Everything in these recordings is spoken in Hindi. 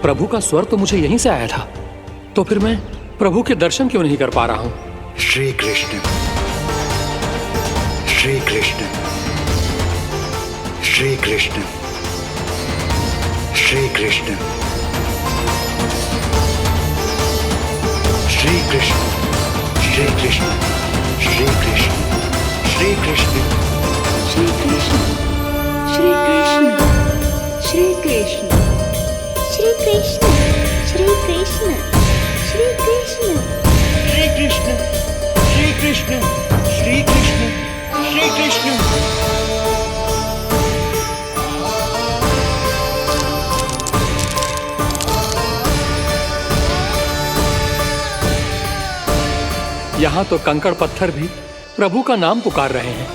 प्रभु का स्वर तो मुझे यहीं से आया था, तो फिर मैं प्रभु के दर्शन क्यों नहीं कर पा रहा हूँ? श्री कृष्ण, श्री कृष्ण, श्री कृष्ण, श्री कृष्ण, श्री कृष्ण, श्री कृष्ण, श्री कृष्ण, श्री कृष्ण, श्री कृष्ण, श्री कृष्ण, श्री कृष्ण, श्री कृष्ण, श्री कृष्ण, श्री कृष्ण, श्री कृष्ण, श्री कृष्ण, श्री कृष्ण, श्री कृष्ण। यहाँ तो कंकड़ पत्थर भी प्रभु का नाम पुकार रहे हैं,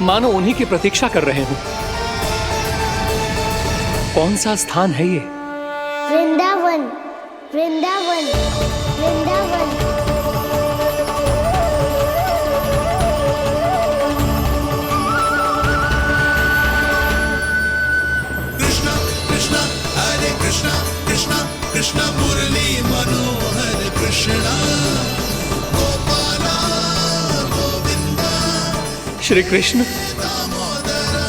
मानो उन्हीं की प्रतीक्षा कर रहे हों। कौन सा स्थान है ये? वृंदावन, वृंदावन, वृंदावन। कृष्णा कृष्णा हरे कृष्णा, कृष्णा कृष्णा मुरली मनोहर कृष्णा, गोपाला गोविंदा श्री कृष्ण। दामोदरा।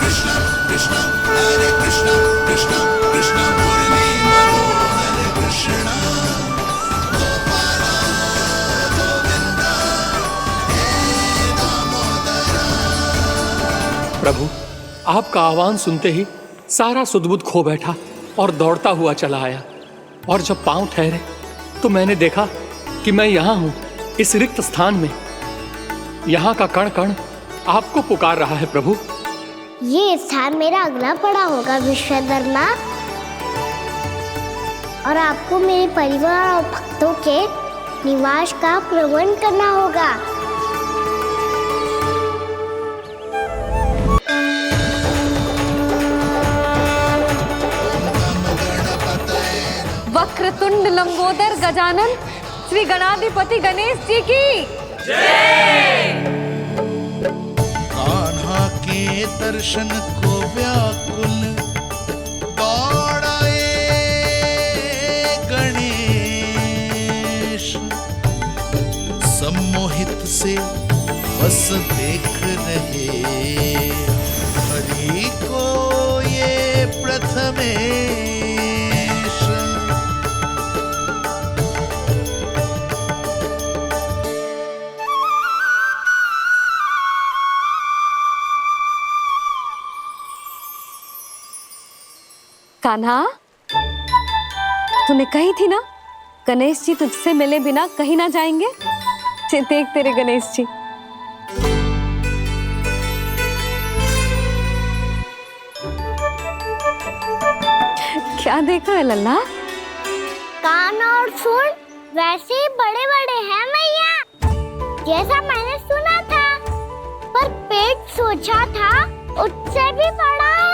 कृष्णा कृष्णा हरे कृष्णा, कृष्णा कृष्णा मुरली मनोहर कृष्णा, गोपाला गोविंदा हे दामोदरा। प्रभु, आपका आह्वान सुनते ही सारा सुध-बुध खो बैठा और दौड़ता हुआ चला आया, और जब पांव ठहरे तो मैंने देखा कि मैं यहाँ हूँ, इस रिक्त स्थान में। यहाँ का कण कण आपको पुकार रहा है प्रभु। ये स्थान मेरा अगला पड़ा होगा विश्वकर्मा, और आपको मेरे परिवार और भक्तों के निवास का प्रबंध करना होगा। वक्रतुंड लंबोदर गजानन श्री गणाधिपति गणेश जी की जय। कान्हा के दर्शन को व्याकुल दौड़ाए गणेश, सम्मोहित से बस देख रहे हरि को ये प्रथमेश। कान्हा, तूने कही थी ना गणेश जी तुझसे मिले बिना कहीं ना जाएंगे। देख तेरे गणेश जी। क्या देखा है लल्ला? कान और सुन वैसे ही बड़े बड़े हैं मैया, जैसा मैंने सुना था, पर पेट सोचा था उससे भी बड़ा है।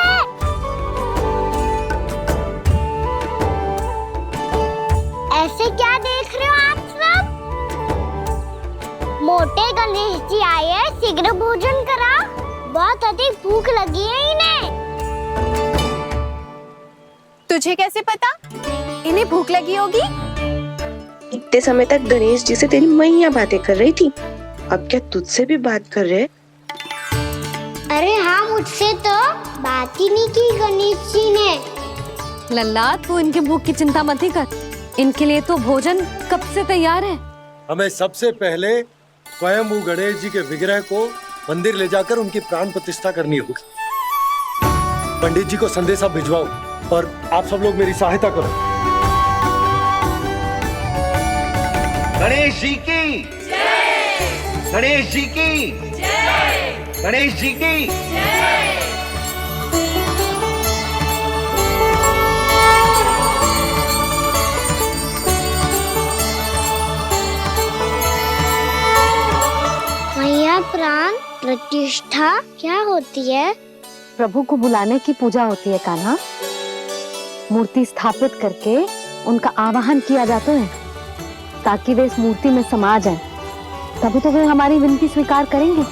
ऐसे क्या देख रहे हो आप सब? मोटे गणेश जी आए हैं, शीघ्र भोजन करा, बहुत अधिक भूख लगी है इन्हें। तुझे कैसे पता इन्हें भूख लगी होगी? इतने समय तक गणेश जी से तेरी मैया बातें कर रही थी, अब क्या तुझसे भी बात कर रहे? अरे हाँ, मुझसे तो बात ही नहीं की गणेश जी ने। लल्ला, तू इनके भूख की चिंता मत ही कर, इनके लिए तो भोजन कब से तैयार है। हमें सबसे पहले स्वयं गणेश जी के विग्रह को मंदिर ले जाकर उनकी प्राण प्रतिष्ठा करनी होगी। पंडित जी को संदेशा भिजवाओ और आप सब लोग मेरी सहायता करो। गणेश जी की जय, गणेश जी की जय, गणेश जी की जय। मैया, प्राण प्रतिष्ठा क्या होती है? प्रभु को बुलाने की पूजा होती है कान्हा। मूर्ति स्थापित करके उनका आवाहन किया जाता है ताकि वे इस मूर्ति में समा जाएं। तभी तो वे हमारी विनती स्वीकार करेंगे।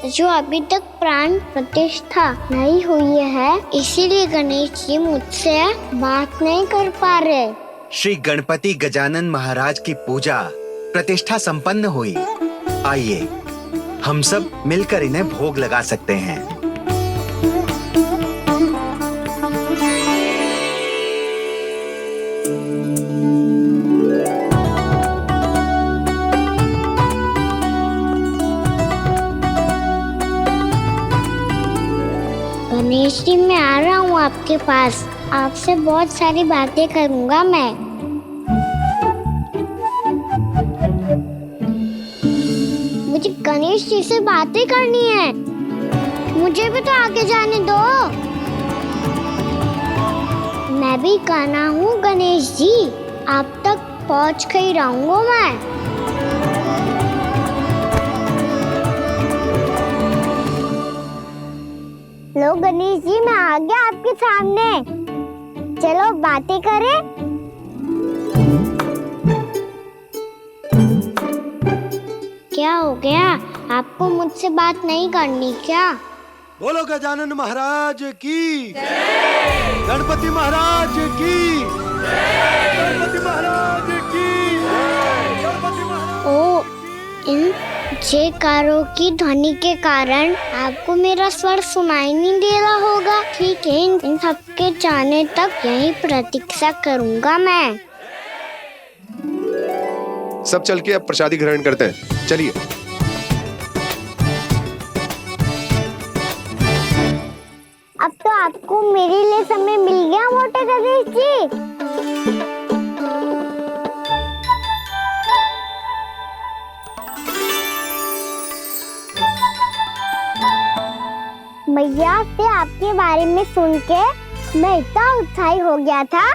जो अभी तक प्राण प्रतिष्ठा नहीं हुई है, इसीलिए गणेश जी मुझसे बात नहीं कर पा रहे। श्री गणपति गजानन महाराज की पूजा प्रतिष्ठा संपन्न हुई। आइए हम सब मिलकर इन्हें भोग लगा सकते हैं। गणेश जी, मैं आ रहा हूँ आपके पास। आपसे बहुत सारी बातें करूँगा मैं। मुझे गणेश जी से बातें करनी है। मुझे भी तो आगे जाने दो। मैं भी कान्हा हूँ गणेश जी, आप तक पहुँच कर ही रहूँगा मैं। लो गणेश जी, मैं आ गया आपके सामने। चलो बातें करें। क्या हो गया? आपको मुझसे बात नहीं करनी क्या? बोलो गजानन महाराज की, गणपति महाराज की, गणपति महाराज की, गणपति महाराज। ओ, इन जयकारों की ध्वनि के कारण आपको मेरा स्वर सुनाई नहीं दे रहा होगा। ठीक है, इन सबके जाने तक यही प्रतीक्षा करूंगा मैं। सब चल के अब प्रसादी ग्रहण करते हैं। चलिए। अब तो आपको मेरे लिए समय मिल गया मोटे गणेश जी। मैया से आपके बारे में सुन के मैं इतना उत्साही हो गया था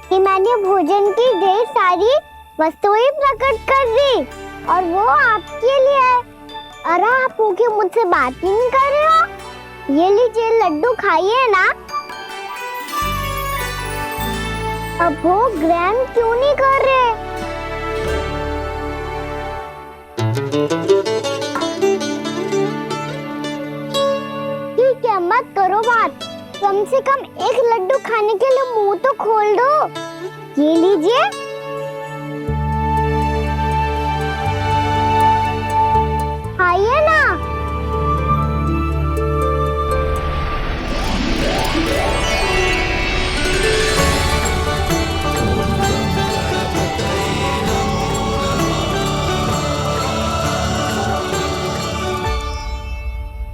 कि मैंने भोजन की ढेर सारी वस्तुएं प्रकट कर दी, और वो आपके लिए। अरे आप भूखे मुझसे बात ही नहीं कर रहे हो। ये लीजिए लड्डू, खाइए ना। अब वो ग्रहण क्यों नहीं कर रहे? ठीक है, मत करो बात। कम से कम एक लड्डू खाने के लिए मुंह तो खोल दो। ये लीजिए। खाइए ना।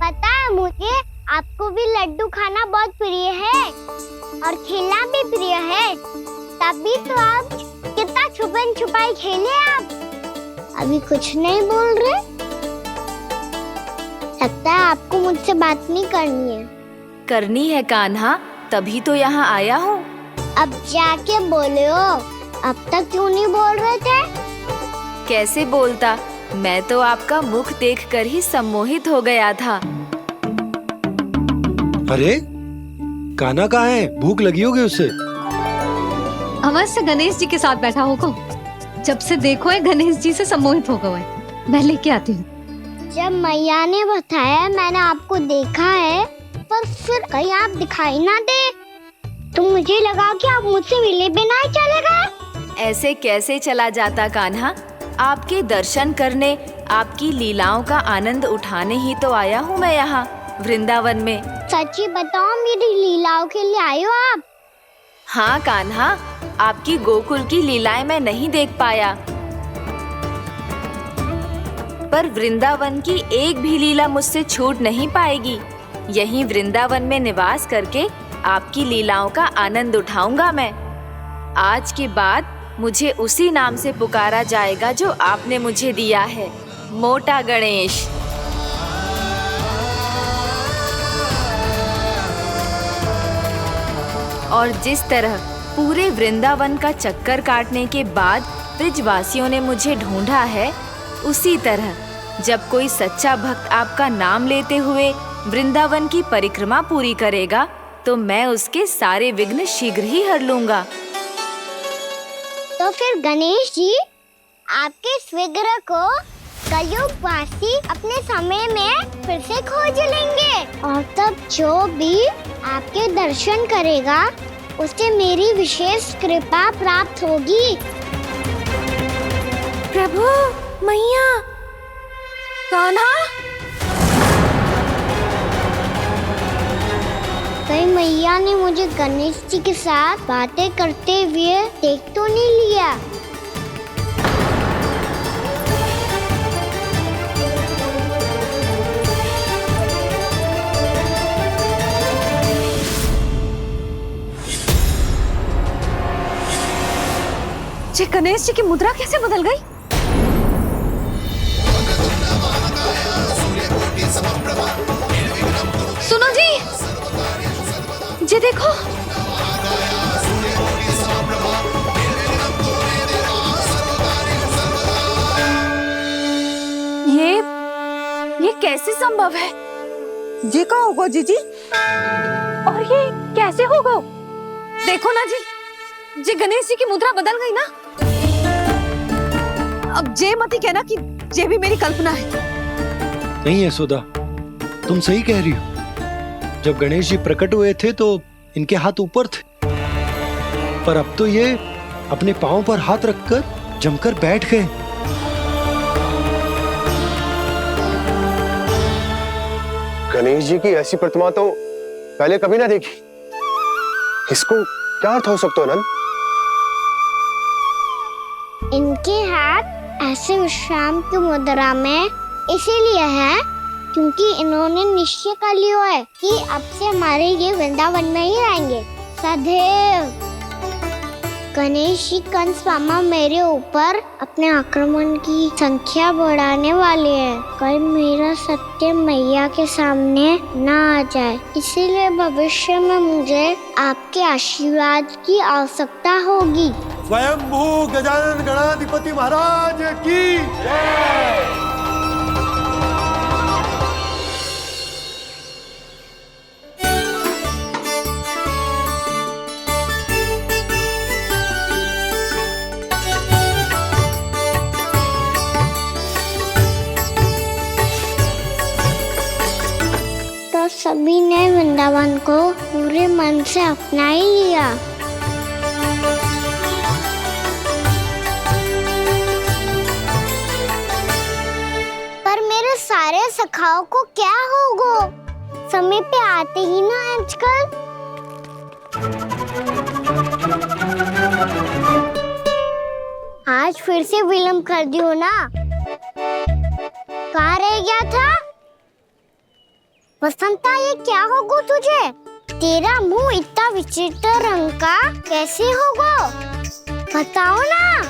पता है मुझे, आपको भी लड्डू खाना बहुत प्रिय है और खेलना भी प्रिय है। तभी तो आप कितना छुपन छुपाई खेले। आप अभी कुछ नहीं बोल रहे। लगता है आपको मुझसे बात नहीं करनी है। करनी है कान्हा, तभी तो यहाँ आया हूँ। अब जाके बोले हो। अब तक क्यों नहीं बोल रहे थे? कैसे बोलता, मैं तो आपका मुख देखकर ही सम्मोहित हो गया था। अरे कान्हा कहाँ है? भूख लगी होगी उससे। अवश्य गणेश जी के साथ बैठा होगा। जब से देखो है गणेश जी से सम्मोहित हो गए। मैं लेके आती हूँ। जब मैया ने बताया मैंने आपको देखा है, पर फिर कहीं आप दिखाई ना दे, तो मुझे लगा कि आप मुझसे मिले बिना ही चले गए। ऐसे कैसे चला जाता कान्हा? आपके दर्शन करने, आपकी लीलाओं का आनंद उठाने ही तो आया हूँ मैं यहाँ वृंदावन में। सच्ची बताओ, मेरी लीलाओं के लिए आए हो आप? हाँ कान्हा, आपकी गोकुल की लीलाएं मैं नहीं देख पाया, पर वृंदावन की एक भी लीला मुझसे छूट नहीं पाएगी। यहीं वृंदावन में निवास करके आपकी लीलाओं का आनंद उठाऊंगा मैं। आज के बाद मुझे उसी नाम से पुकारा जाएगा जो आपने मुझे दिया है, मोटा गणेश। और जिस तरह पूरे वृंदावन का चक्कर काटने के बाद ब्रिजवासियों ने मुझे ढूंढा है, उसी तरह जब कोई सच्चा भक्त आपका नाम लेते हुए वृंदावन की परिक्रमा पूरी करेगा, तो मैं उसके सारे विघ्न शीघ्र ही हर लूंगा। तो फिर गणेश जी, आपके इस विग्रह को कलयुग वासी अपने समय में फिर से खोज लेंगे और तब जो भी आपके दर्शन करेगा उसे मेरी विशेष कृपा प्राप्त होगी। प्रभु, मैया, कान्हा। कहीं मैया ने मुझे गणेश जी के साथ बातें करते हुए देख तो नहीं लिया? ये गणेश जी की मुद्रा कैसे बदल गई? सुनो जी, ये देखो। ये कैसे संभव है? ये का होगा जीजी? और ये कैसे होगा? देखो ना जी, ये गणेश जी की मुद्रा बदल गई ना। अब जे मत ही कहना कि ये भी मेरी कल्पना है। नहीं यशोदा, तुम सही कह रही हो। जब गणेश जी प्रकट हुए थे तो इनके हाथ ऊपर थे, पर अब तो ये अपने पांव पर हाथ रखकर जमकर बैठ गए। गणेश जी की ऐसी प्रतिमा तो पहले कभी ना देखी। इसको क्या अर्थ हो सकता है नंद? इनके हाथ ऐसे विश्राम की मुद्रा में इसीलिए है क्योंकि इन्होंने निश्चय कर लिया है कि अब से हमारे ये वृंदावन में ही रहेंगे सदैव। गणेश जी कंस मामा मेरे ऊपर अपने आक्रमण की संख्या बढ़ाने वाले हैं। कल मेरा सत्य मैया के सामने ना आ जाए, इसीलिए भविष्य में मुझे आपके आशीर्वाद की आवश्यकता होगी। स्वयंभू गजानन गणाधिपति महाराज की जय। तो सभी ने वृंदावन को पूरे मन से अपना ही लिया। पर मेरे सारे सखाओं को क्या होगा? समय पे आते ही ना आजकल। आज फिर से विलंब कर दियो ना। कहाँ रह गया था? वसंता, ये क्या होगा तुझे? तेरा मुंह इतना विचित्र रंग का कैसे होगा? बताओ ना।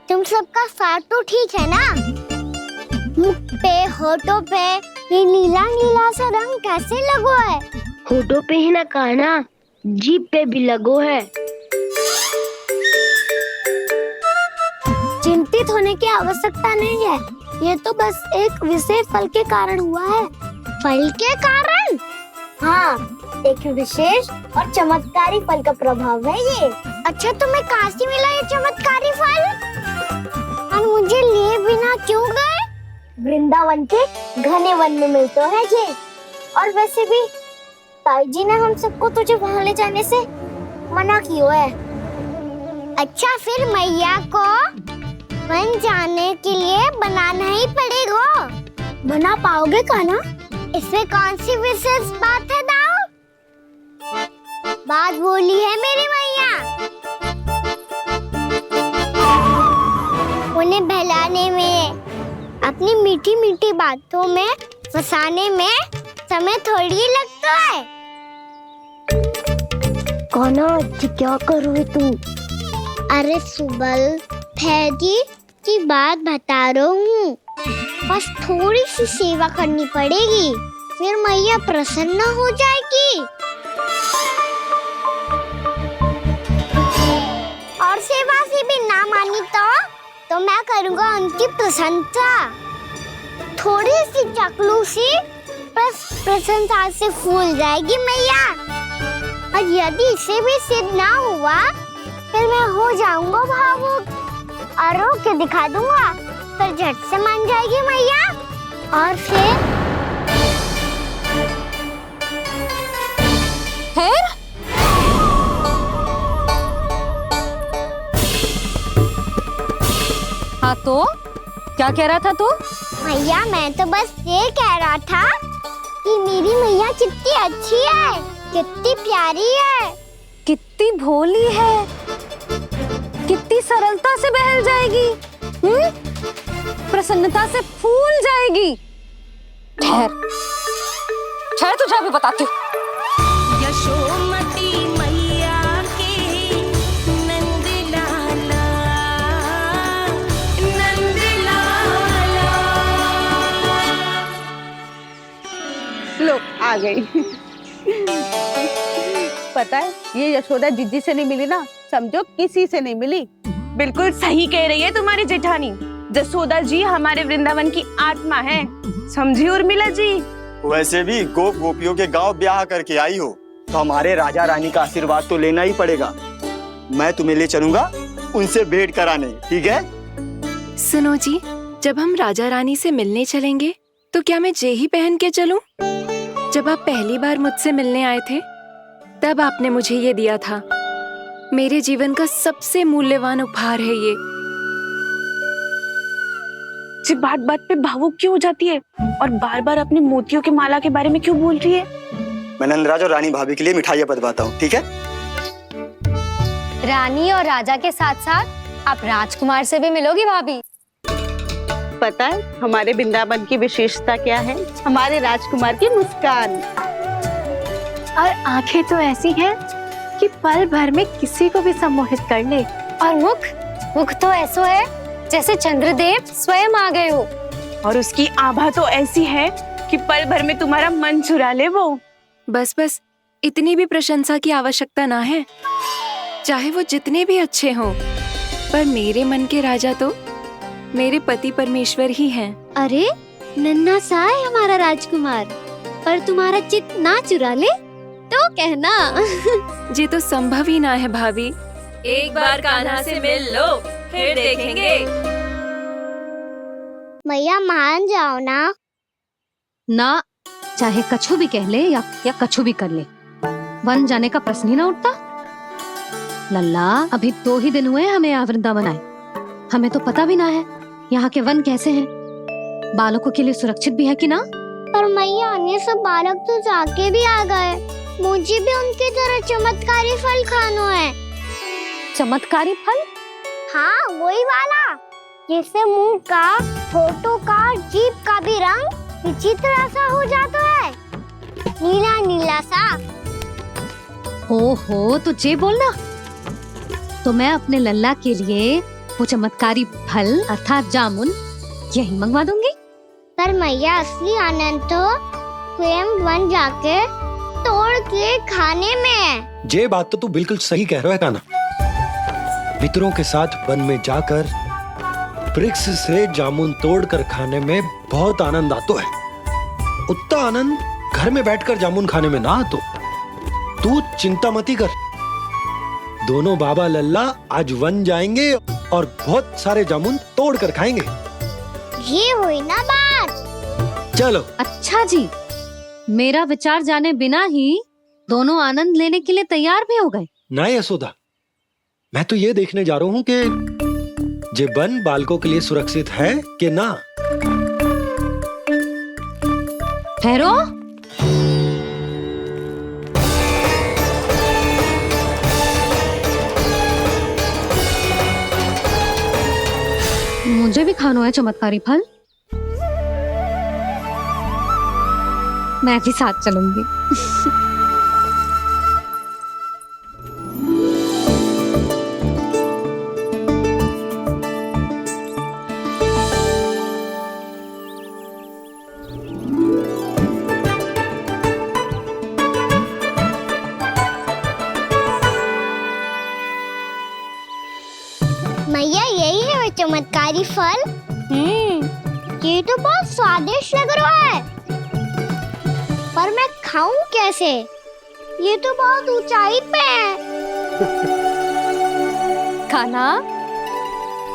तुम सबका साथ तो ठीक है ना? मुख पे, होठों पे ये नीला नीला सा रंग कैसे लगो है? होठों पे ही ना कान्हा, जीभ पे भी लगो है। चिंतित होने की आवश्यकता नहीं है, ये तो बस एक विशेष फल के कारण हुआ है। फल के कारण? हाँ, एक विशेष और चमत्कारी फल का प्रभाव है ये। अच्छा, तुम्हें कहाँ से मिला ये चमत्कारी फल? और मुझे लिए बिना क्यों गए? वृंदावन के घने वन में मिलते हैं ये। और वैसे भी ताई जी ने हम सबको तुझे वहाँ ले जाने से मना किया है। अच्छा, फिर मैया को वन जाने के लिए बनाना ही पड़ेगा। बना पाओगे कान्हा? इसमें कौन सी विशेष बात है दाऊ? बात बोली है मेरी मैया। उन्हें बहलाने में, अपनी मीठी मीठी बातों में फंसाने में समय थोड़ी लगता है। कान्हा, क्या करोगे तुम? अरे सुबल, फैजी की बात बता रहा हूँ। बस थोड़ी सी सेवा करनी पड़ेगी, फिर मैया प्रसन्न हो जाएगी। और सेवा से भी ना मानी तो करूंगा उनकी प्रशंसा। थोड़ी सी चाकलूसी बस प्रशंसा से फूल जाएगी मैया। और यदि इसे भी सिद्ध ना हुआ फिर मैं हो जाऊंगा भावुक और रो के दिखा दूंगा, फिर झट से मान जाएगी मैया। और फिर हाँ तो क्या कह रहा था तू? मैया मैं तो बस ये कह रहा था कि मेरी मैया कितनी अच्छी है, कितनी प्यारी है, कितनी भोली है, कितनी सरलता से बहल जाएगी, प्रसन्नता से फूल जाएगी। ठहर ठहर, तुझे अभी बताती हूँ। यशोमती मैया के नंद लाला, नंद लाला। लो आ गई। पता है ये यशोदा जिज्जी से नहीं मिली ना, समझो किसी से नहीं मिली। बिल्कुल सही कह रही है तुम्हारी जेठानी। जसोदा जी हमारे वृंदावन की आत्मा है, समझी उर्मिला जी। वैसे भी गोप गोपियों के गांव ब्याह करके आई हो तो हमारे राजा रानी का आशीर्वाद तो लेना ही पड़ेगा। मैं तुम्हें ले चलूंगा उनसे भेंट कराने, ठीक है? सुनो जी, जब हम राजा रानी से मिलने चलेंगे तो क्या मैं जे ही पहन के चलूं? जब आप पहली बार मुझसे मिलने आए थे तब आपने मुझे ये दिया था। मेरे जीवन का सबसे मूल्यवान उपहार है ये। जी बात बात पे भावुक क्यों हो जाती है और बार बार अपनी मोतियों की माला के बारे में क्यों बोल रही है? मैं नंदराज और रानी भाभी के लिए मिठाइयाँ बंटवाता हूँ, ठीक है? रानी और राजा के साथ साथ आप राजकुमार से भी मिलोगी भाभी। पता है हमारे वृंदावन की विशेषता क्या है? हमारे राजकुमार की मुस्कान। और आंखें तो ऐसी हैं कि पल भर में किसी को भी सम्मोहित कर ले। और मुख तो ऐसा है जैसे चंद्रदेव स्वयं आ गए हो। और उसकी आभा तो ऐसी है कि पल भर में तुम्हारा मन चुरा ले वो। बस बस, इतनी भी प्रशंसा की आवश्यकता ना है। चाहे वो जितने भी अच्छे हों, पर मेरे मन के राजा तो मेरे पति परमेश्वर ही हैं। अरे नन्हा सा है हमारा राजकुमार, पर तुम्हारा चित्त ना चुरा ले तो कहना। ये तो संभव ही ना है भाभी। एक बार कान्हा से मिल लो, फिर देखेंगे। मैया मान जाओ ना। ना, चाहे कछु भी कह ले या कछु भी कर ले, वन जाने का प्रश्न ही ना उठता। लल्ला, अभी 2 ही दिन हुए हमें यहाँ वृंदावन आए, हमें तो पता भी ना है यहाँ के वन कैसे हैं, बालकों के लिए सुरक्षित भी है कि ना। पर मैया अन्य सब बालक तो जाके भी आ गए, मुझे भी उनकी तरह चमत्कारी फल खाना है। चमत्कारी फल? हाँ वही वाला, जिससे मुंह का, होठों का, जीभ का भी रंग विचित्र सा हो जाता है, नीला नीला सा। ओहो, तो जे बोलना। तो मैं अपने लल्ला के लिए वो चमत्कारी फल अर्थात जामुन यही मंगवा दूंगी। पर मैया असली आनंद तो स्वयं वन जाके तोड़ के खाने में है। ये बात तो तू बिल्कुल सही कह रहा है कान्हा। मित्रों के साथ वन में जाकर वृक्ष से जामुन तोड़कर खाने में बहुत आनंद आता है। उतना आनंद घर में बैठकर जामुन खाने में ना आतो। तू चिंता मती कर, दोनों बाबा लल्ला आज वन जाएंगे और बहुत सारे जामुन तोड़कर खाएंगे। ये हुई ना बात। चलो। अच्छा जी, मेरा विचार जाने बिना ही दोनों आनंद लेने के लिए तैयार भी हो गए। ना यशोदा, मैं तो ये देखने जा रहा हूँ कि जे वन बालकों के लिए सुरक्षित है कि ना। ठहरो, मुझे भी खाना है चमत्कारी फल। मैं भी साथ चलूंगी। मैया यही है वो चमत्कारी नारियल फल। ये तो बहुत स्वादिष्ट लग रहा है, पर मैं खाऊं कैसे? ये तो बहुत ऊंचाई पे है। खाना,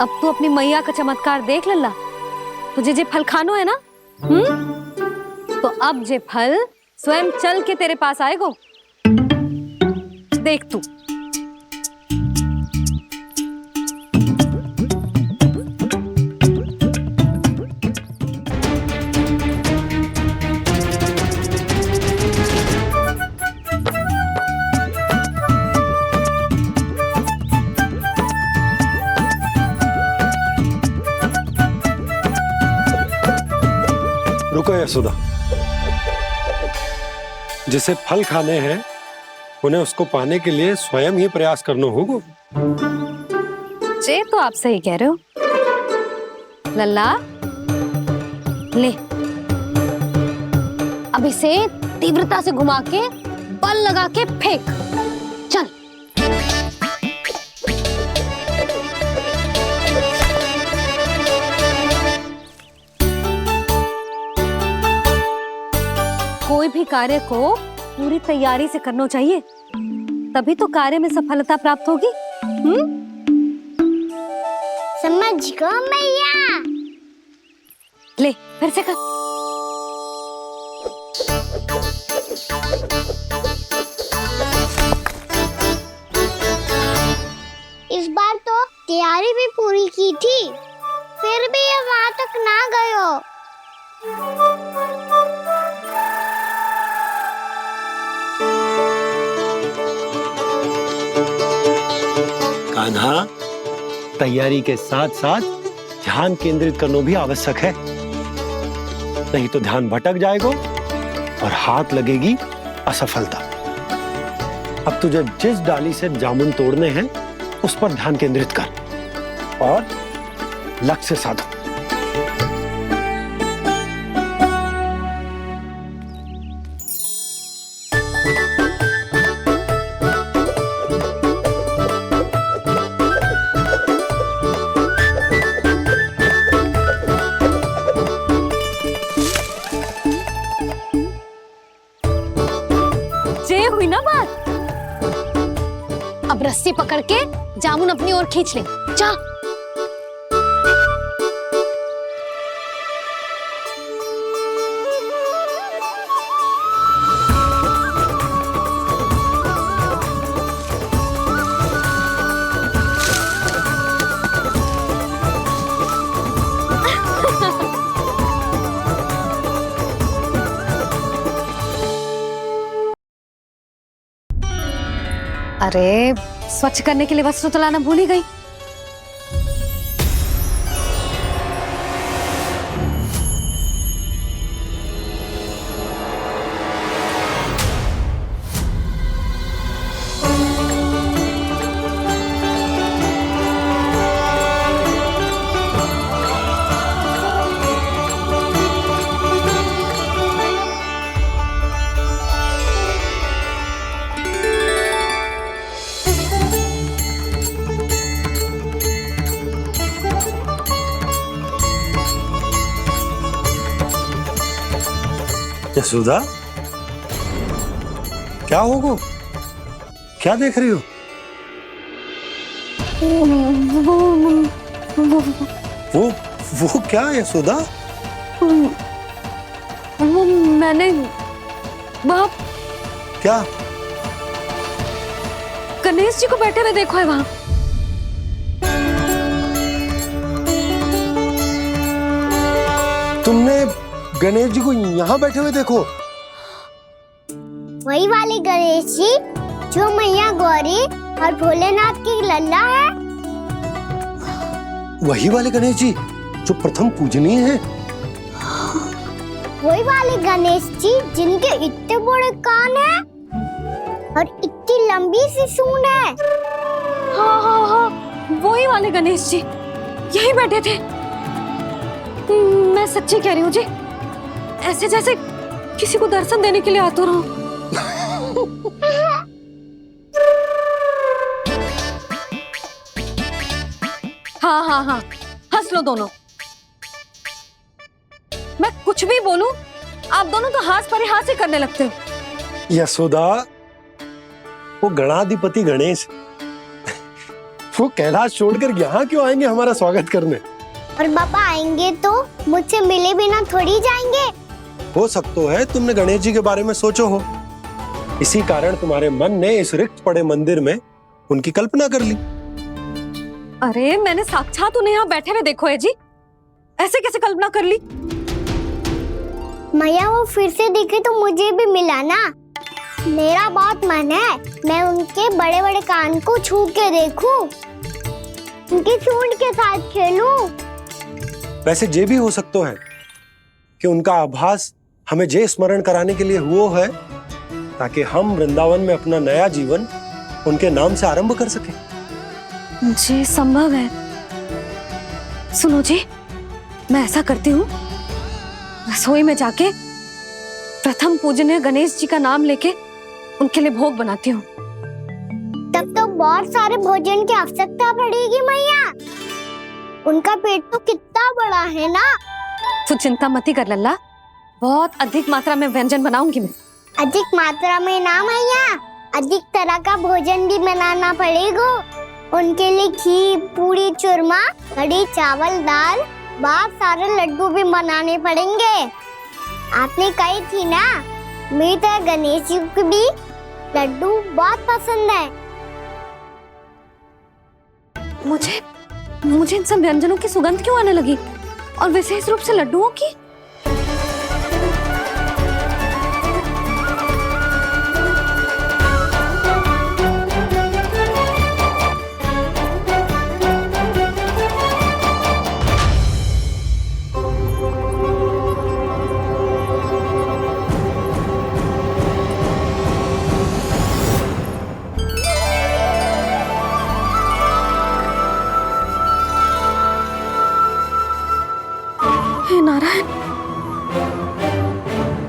अब तू अपनी मैया का चमत्कार देख लल्ला। तुझे जे फल खानो है ना, तो अब जे फल स्वयं चल के तेरे पास आएगो। देख तू। रुको यशोदा, जिसे फल खाने हैं उन्हें उसको पाने के लिए स्वयं ही प्रयास करना होगा। जे तो आप सही कह रहे हो लल्ला। ले, अब इसे तीव्रता से घुमा के बल लगा के फेंक। चल। कोई भी कार्य को पूरी तैयारी से करना चाहिए, तभी तो कार्य में सफलता प्राप्त होगी। समझ गो मैया। ले, फिर से कर। इस बार तो तैयारी भी पूरी की थी, फिर भी ये वहां तक ना गयो। कान्हा, तैयारी के साथ साथ ध्यान केंद्रित करना भी आवश्यक है, नहीं तो ध्यान भटक जाएगा और हाथ लगेगी असफलता। अब तुझे जिस डाली से जामुन तोड़ने हैं उस पर ध्यान केंद्रित कर और लक्ष्य साधो। हुई ना बात। अब रस्सी पकड़ के जामुन अपनी ओर खींच ले। जा। अरे, स्वच्छ करने के लिए वस्त्र तो लाना भूल ही गई। यशोदा, क्या होगा? क्या देख रही हो? वो क्या यशोदा? मैंने बाप क्या? गणेश जी को बैठे हुए देखो है वहां। तुमने गणेश जी को यहाँ बैठे हुए देखो? वही वाले गणेश जी जो मैया गौरी और भोलेनाथ की लल्ला है। वही वाले गणेश जी जो प्रथम पूजनीय हैं। वही वाले गणेश जी जिनके इतने बड़े कान हैं और इतनी लंबी सी सूंड है। हाँ हाँ हाँ, वही वाले गणेश जी यही बैठे थे। मैं सच्ची कह रही हूँ जी, ऐसे जैसे किसी को दर्शन देने के लिए आतुर हूँ। हाँ हाँ हाँ, बस लो दोनों। मैं कुछ भी बोलूं, आप दोनों तो हाथ पर हाथ से करने लगते हो। यशोदा, वो गणाधिपति गणेश वो कैलाश छोड़कर यहाँ क्यों आएंगे हमारा स्वागत करने? और पापा आएंगे तो मुझसे मिले बिना थोड़ी जाएंगे। हो सकता है तुमने गणेश जी के बारे में सोचो हो, इसी कारण तुम्हारे मन ने इस रिक्त पड़े मंदिर में उनकी कल्पना कर ली। अरे मैंने साक्षात उन्हें यहाँ बैठे हुए देखो है जी, ऐसे कैसे कल्पना कर ली? मैया वो फिर से दिखे तो मुझे भी मिला ना। मेरा बहुत मन है मैं उनके बड़े बड़े कान को छू के देखूं, उनकी सूंड के साथ खेलूं। वैसे ये भी हो सकता है कि उनका आभास हमें जे स्मरण कराने के लिए हुआ है ताकि हम वृंदावन में अपना नया जीवन उनके नाम से आरंभ कर सके। जी संभव है। सुनो जी, मैं ऐसा करती हूँ, रसोई में जाके प्रथम पूजनीय गणेश जी का नाम लेके उनके लिए भोग बनाती हूँ। तब तो बहुत सारे भोजन की आवश्यकता पड़ेगी मैया, उनका पेट तो कितना बड़ा है ना। तू चिंता मत कर लल्ला, बहुत अधिक मात्रा में व्यंजन बनाऊंगी मैं। अधिक मात्रा में ना मैया, अधिक तरह का भोजन भी बनाना पड़ेगा। उनके लिए खीर, पूरी, चूरमा, कढ़ी, चावल, दाल, बहुत सारे लड्डू भी बनाने पड़ेंगे। आपने कही थी ना, मेरी तरह गणेश जी को भी लड्डू बहुत पसंद है। मुझे इन सब व्यंजनों की सुगंध क्यों आने लगी, और विशेष रूप से लड्डुओं की? नारायण,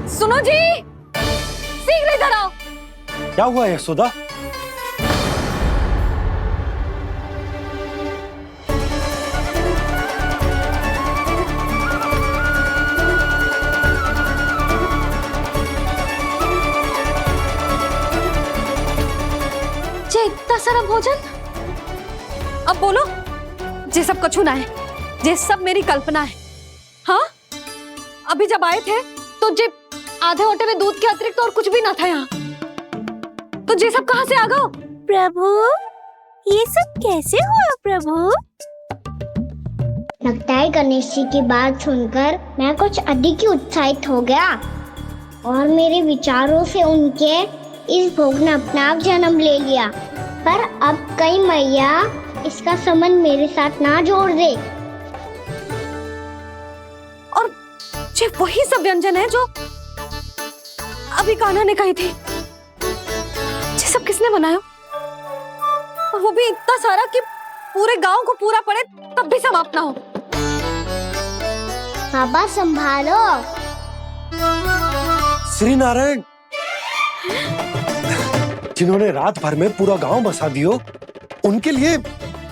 सुनो जी, शीघ्र इधर आओ। क्या हुआ यशोदा? जे इतना सारा भोजन, अब बोलो, जे सब कछु ना है, जे सब मेरी कल्पना है। हाँ, अभी जब आए थे तो जे आधे ओटे में दूध के अतिरिक्त और कुछ भी ना था यहाँ, तो जे सब कहाँ से आ गए? प्रभु, ये सब कैसे हुआ प्रभु? लगता है गणेश जी की बात सुनकर मैं कुछ अधिक ही उत्साहित हो गया और मेरे विचारों से उनके इस भोग ने अपना आप जन्म ले लिया। पर अब कहीं मैया इसका संबंध मेरे साथ ना जोड़ दे। और ये वही सब व्यंजन है जो अभी कान्हा ने कही थी। ये सब किसने बनाया? और वो भी इतना सारा कि पूरे गांव को पूरा पड़े तब भी समाप्त ना हो। बाबा संभालो। श्री नारायण, जिन्होंने रात भर में पूरा गांव बसा दियो, उनके लिए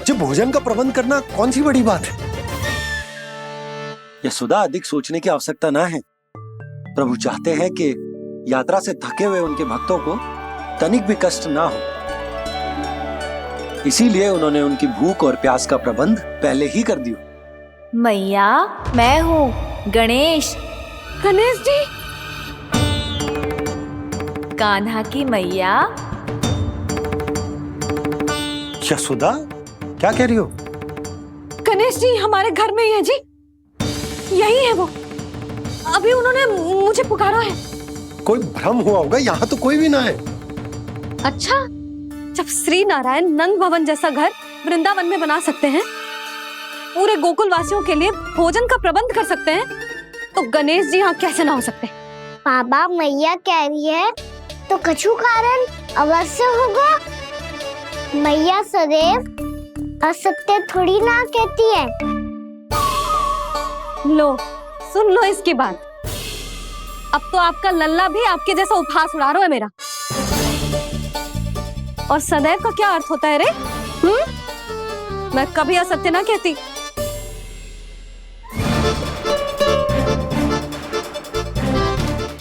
जो भोजन का प्रबंध करना कौन सी बड़ी बात है? यशोदा, अधिक सोचने की आवश्यकता ना है। प्रभु चाहते हैं कि यात्रा से थके हुए उनके भक्तों को तनिक भी कष्ट ना हो, इसीलिए उन्होंने उनकी भूख और प्यास का प्रबंध पहले ही कर दिया। मैया, मैं हूँ गणेश। गणेश जी? कान्हा की मैया। यशोदा, क्या कह रही हो? गणेश जी हमारे घर में ही है जी, यही है वो। अभी उन्होंने मुझे पुकारा है। कोई भ्रम हुआ होगा, यहाँ तो कोई भी ना है। अच्छा, जब श्री नारायण नंद भवन जैसा घर वृंदावन में बना सकते हैं, पूरे गोकुल वासियों के लिए भोजन का प्रबंध कर सकते हैं, तो गणेश जी यहाँ कैसे ना हो सकते? बाबा, मैया कह रही है तो कछु कारण अवश्य होगा। मैया सदैव असत्य थोड़ी ना कहती है। लो, सुन लो इसकी बात। अब तो आपका लल्ला भी आपके जैसा उपहास उड़ा रहा है मेरा। और सदैव का क्या अर्थ होता है रे? मैं कभी असत्य ना कहती।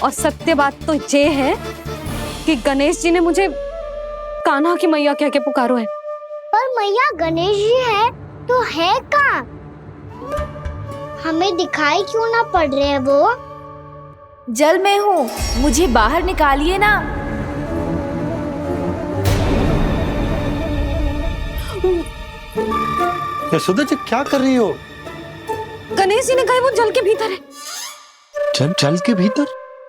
और सत्य बात तो ये है कि गणेश जी ने मुझे कान्हा की मैया कह के पुकारो है। पर मैया गणेश जी है तो है कहाँ? हमें दिखाई क्यों ना पड़ रहे हैं वो? जल में हूँ, मुझे बाहर निकालिए ना। यशोदा जी क्या कर रही हो? गणेश जी ने कहा वो जल के भीतर है। जल के भीतर?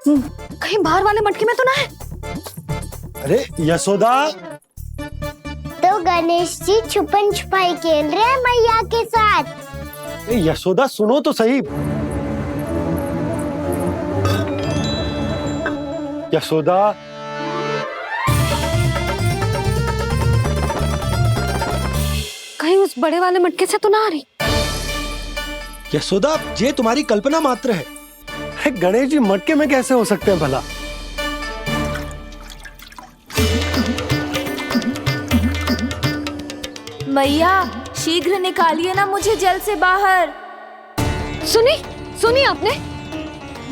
कहीं बाहर वाले मटके में तो ना है? अरे यशोदा! तो गणेश जी छुपन छुपाई खेल रहे हैं मैया के साथ। यशोदा सुनो तो सही। यशोदा! कहीं उस बड़े वाले मटके से तो ना आ रही? यशोदा ये तुम्हारी कल्पना मात्र है। गणेश जी मटके में कैसे हो सकते हैं भला? मैया शीघ्र निकालिए ना मुझे जल से बाहर। सुनी आपने?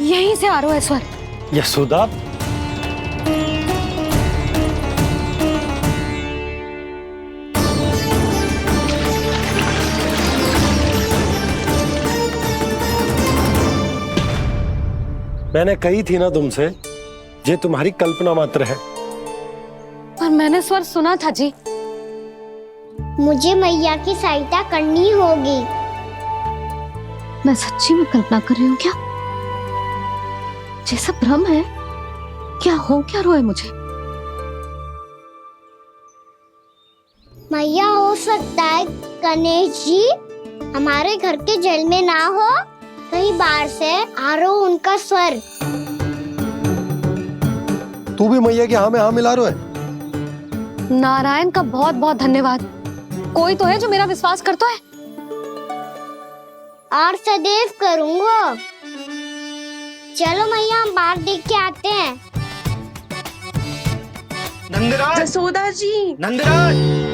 यहीं से आ रहा है स्वर। यशोदा! मैंने कही थी ना तुमसे, ये तुम्हारी कल्पना मात्र है। पर मैंने स्वर सुना था जी। मुझे मैया की सहायता करनी होगी। मैं सच्ची में कल्पना कर रही हूँ क्या? जैसा भ्रम है क्या? हो क्या रहा है मुझे? मैया हो सकता है गणेश जी हमारे घर के जल में ना हो, कहीं बाहर से आ रहा हो उनका स्वर। तू भी मैया के हाँ में हाँ मिला रहा है। नारायण का बहुत बहुत धन्यवाद। कोई तो है जो मेरा विश्वास करता है। और सदैव करूंगा। चलो मैया हम बाहर देख के आते हैं। नंदराज! यशोदा जी! नंदराज!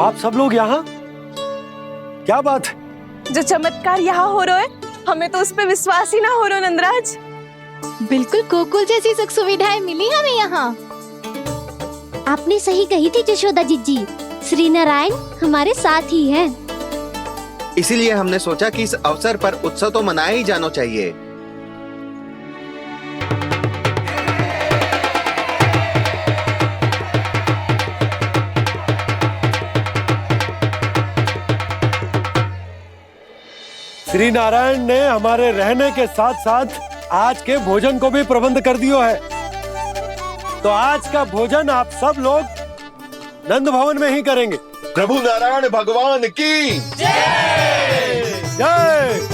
आप सब लोग यहाँ? क्या बात है? जो चमत्कार यहाँ हो रहा है हमें तो उस पे विश्वास ही ना हो रहा नंदराज। बिल्कुल गोकुल जैसी सुख सुविधाएं मिली हमें यहाँ। आपने सही कही थी यशोदा जी, श्री नारायण हमारे साथ ही हैं। इसीलिए हमने सोचा कि इस अवसर पर उत्सव तो मनाया ही जाना चाहिए। श्री नारायण ने हमारे रहने के साथ साथ आज के भोजन को भी प्रबंध कर दियो है। तो आज का भोजन आप सब लोग नंद भवन में ही करेंगे। प्रभु नारायण भगवान की जय! जय!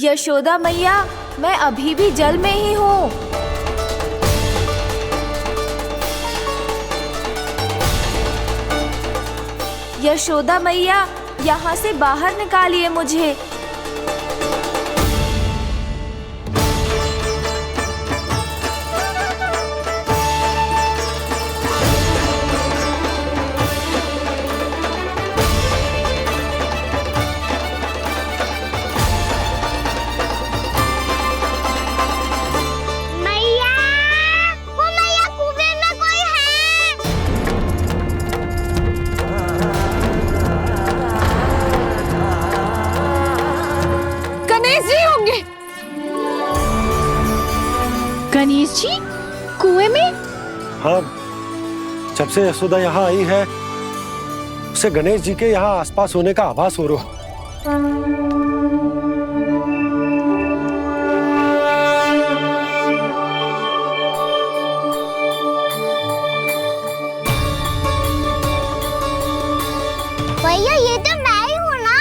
यशोदा मैया मैं अभी भी जल में ही हूँ। यशोदा मैया यहाँ से बाहर निकालिए मुझे। गणेश जी कुएं में? हाँ जब से यशोदा यहाँ आई है उसे गणेश जी के यहाँ आसपास होने का आभास हो रहा। भैया ये तो मैं ही हूँ ना।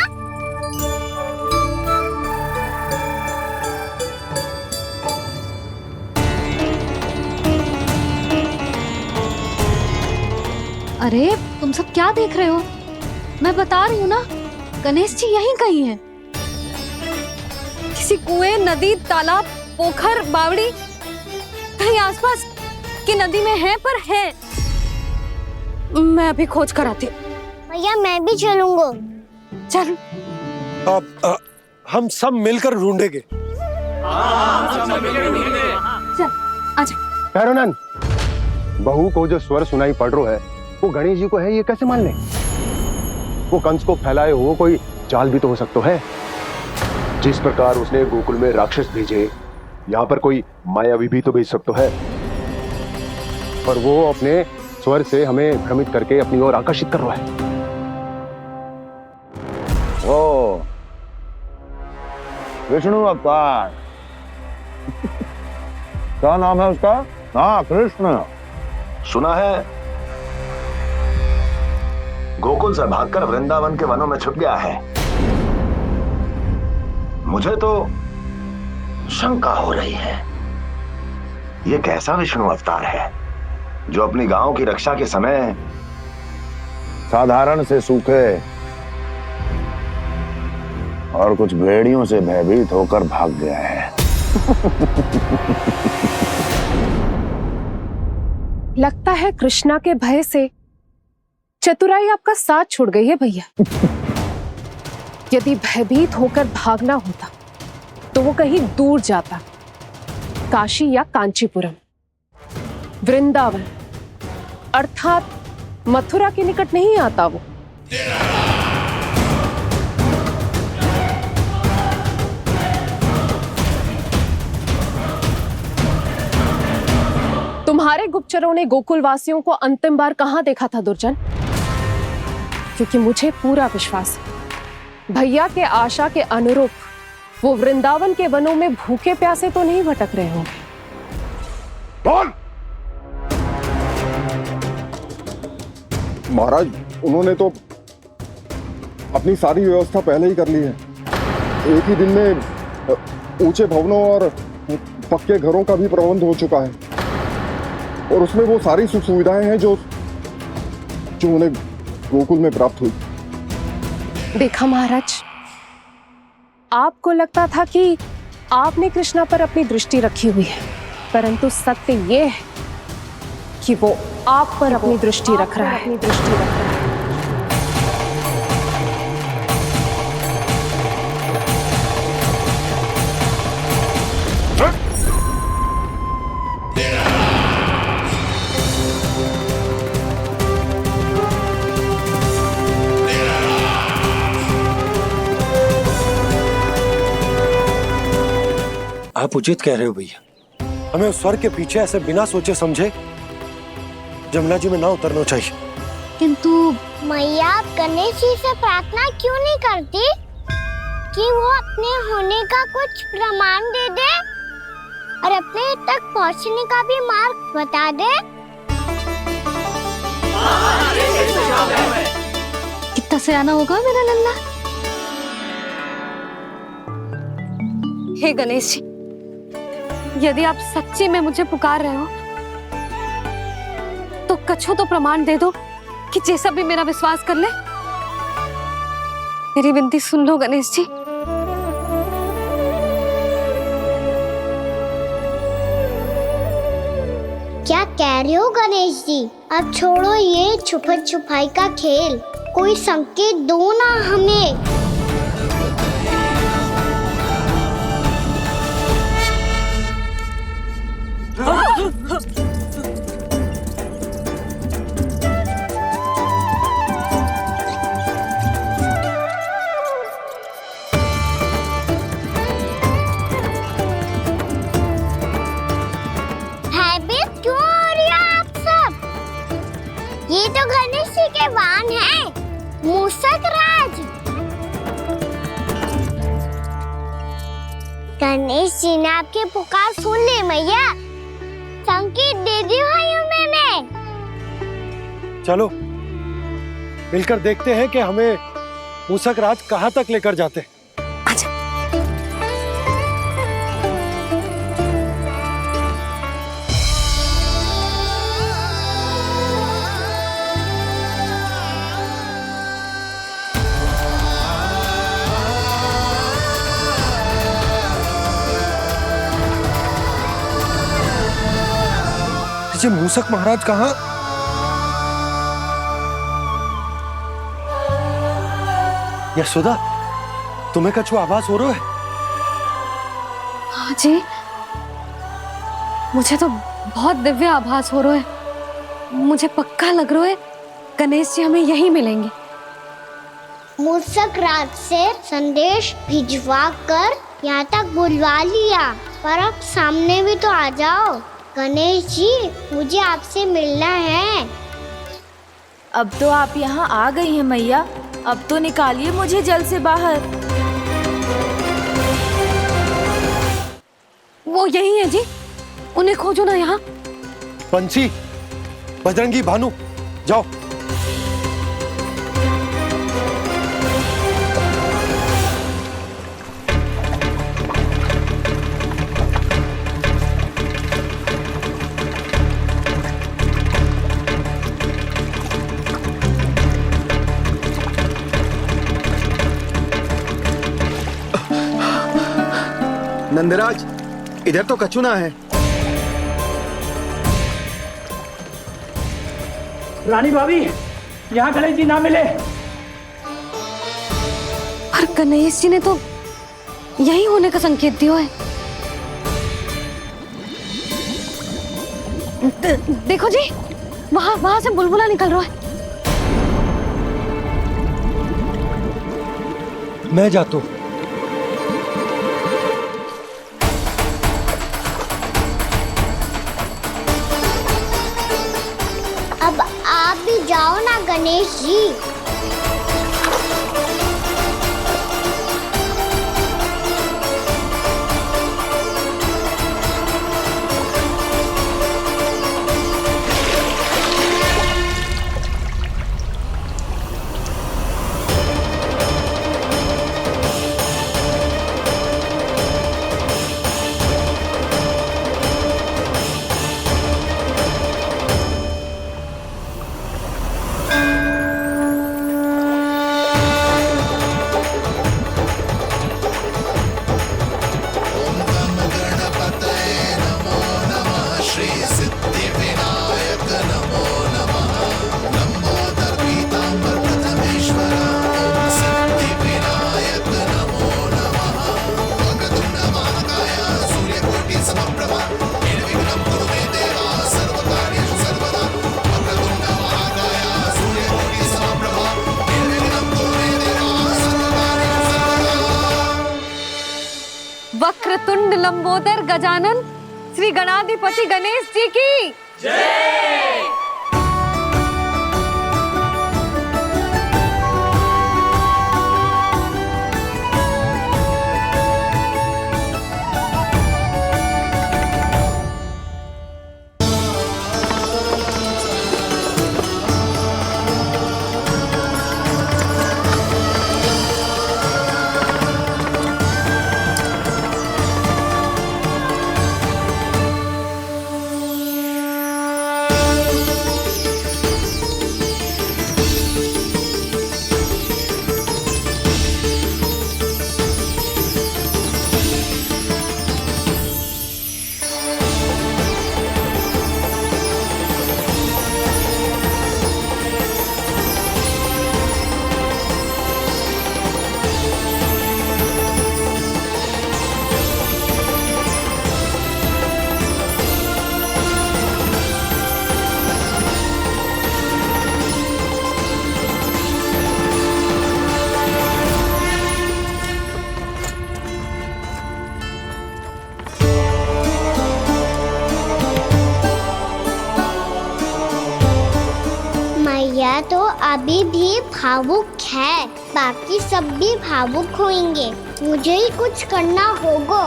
अरे तुम सब क्या देख रहे हो? मैं बता रही हूँ ना, गणेश जी यहीं कहीं हैं। किसी कुएं, नदी, तालाब, पोखर, बावड़ी कहीं आसपास की नदी में है, पर है। मैं अभी खोज कर आती हूँ। भैया मैं भी चलूंगा। चल। अब हम सब मिलकर ढूंढेंगे। चल आजा। भैरवनंद, बहू को जो स्वर सुनाई पड़ रहा है वो गणेश जी को है, ये कैसे मान ले? वो कंस को फैलाए हो कोई चाल भी तो हो सकता है। जिस प्रकार उसने गोकुल में राक्षस भेजे, यहाँ पर कोई मायावी भी तो भेज सकता है। पर वो अपने स्वर से हमें भ्रमित करके अपनी ओर आकर्षित कर रहा है। ओ विष्णु अवतार। क्या नाम है उसका? हाँ, कृष्ण। सुना है गोकुल से भागकर वृंदावन के वनों में छुप गया है। मुझे तो शंका हो रही है, ये कैसा विष्णु अवतार है जो अपनी गांव की रक्षा के समय साधारण से सूखे और कुछ भेड़ियों से भयभीत होकर भाग गया है। लगता है कृष्णा के भय से चतुराई आपका साथ छोड़ गई है भैया। यदि भयभीत होकर भागना होता तो वो कहीं दूर जाता, काशी या कांचीपुरम, वृंदावन अर्थात मथुरा के निकट नहीं आता वो। तुम्हारे गुप्तचरों ने गोकुल वासियों को अंतिम बार कहां देखा था दुर्जन? क्योंकि मुझे पूरा विश्वास है भैया के आशा के अनुरूप वो वृंदावन के वनों में भूखे प्यासे तो नहीं भटक रहे होंगे। बोल। महाराज, उन्होंने तो अपनी सारी व्यवस्था पहले ही कर ली है। एक ही दिन में ऊंचे भवनों और पक्के घरों का भी प्रबंध हो चुका है और उसमें वो सारी सुख सुविधाएं हैं जो उन्हें गोकुल में प्राप्त हुई। देखा महाराज, आपको लगता था कि आपने कृष्णा पर अपनी दृष्टि रखी हुई है, परंतु सत्य ये है कि वो आप पर अपनी दृष्टि रख रहा है। आप उचित कह रहे हो भैया, हमें उस स्वर के पीछे ऐसे बिना सोचे समझे जमुना जी में ना उतरना चाहिए। किंतु मैया, आप गणेश जी से प्रार्थना क्यों नहीं करती कि वो अपने होने का कुछ प्रमाण दे दे और अपने तक पहुंचने का भी मार्ग बता दे? कितना सयाना होगा मेरा लल्ला। हे गणेश जी, यदि आप सच्ची में मुझे पुकार रहे हो तो कछु तो प्रमाण दे दो कि जैसा भी मेरा विश्वास कर ले। मेरी विनती सुन लो गणेश जी। क्या कह रहे हो गणेश जी? अब छोड़ो ये छुपन छुपाई का खेल, कोई संकेत दो ना हमें। के वाहन हैं, मूषक राज। गणेश जी ने आपकी पुकार सुन ली मैया, संकेत दे दी भाइयों मैंने। चलो मिलकर देखते हैं कि हमें मूषक राज कहाँ तक लेकर जाते हैं। ये मूषक महाराज कहाँ? यशोदा, तुम्हें कछु आभास हो रहा है? हाँ जी, मुझे तो बहुत दिव्य आभास हो रहा है। मुझे पक्का लग रहा है गणेश जी हमें यहीं मिलेंगे। मूषक राज से संदेश भिजवा कर यहाँ तक बुलवा लिया, पर अब सामने भी तो आ जाओ। गणेश जी, मुझे आपसे मिलना है। अब तो आप यहाँ आ गई हैं मैया, अब तो निकालिए मुझे जल से बाहर। वो यही है जी, उन्हें खोजो ना यहाँ। बंसी, बजरंगी, भानु, जाओ। नंदराज, इधर तो कछु ना है। रानी भाभी, यहाँ गणेश जी ना मिले। पर गणेश जी ने तो यही होने का संकेत दिया है। देखो जी, वहां से बुलबुला निकल रहा है। मैं जाता हूँ। अब आप भी जाओ ना गणेश जी। वक्रतुंड लंबोदर गजानन श्री गणाधिपति गणेश जी की जय। तो अभी भी भावुक है, बाकी सब भी भावुक होंगे। मुझे ही कुछ करना होगा।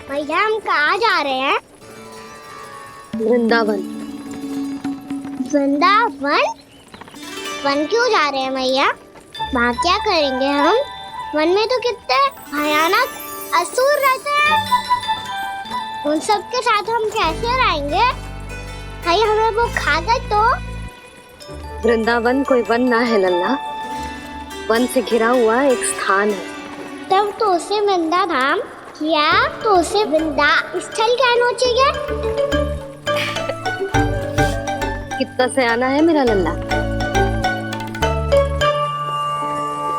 भैया हम कहाँ जा रहे हैं? वृंदावन। वृंदावन? वन क्यों जा रहे हैं भैया? वहाँ क्या करेंगे हम? वन में तो कितने भयानक असुर रहते हैं। उन सब के साथ हम कैसे रहेंगे? भाई हमें वो खा गए तो? वृंदावन कोई वन ना है लल्ला, वन से घिरा हुआ एक स्थान है। तब तो उसे वृंदा धाम या तो उसे वृंदा स्थल कहना चाहिए। कितना सयाना है मेरा लल्ला।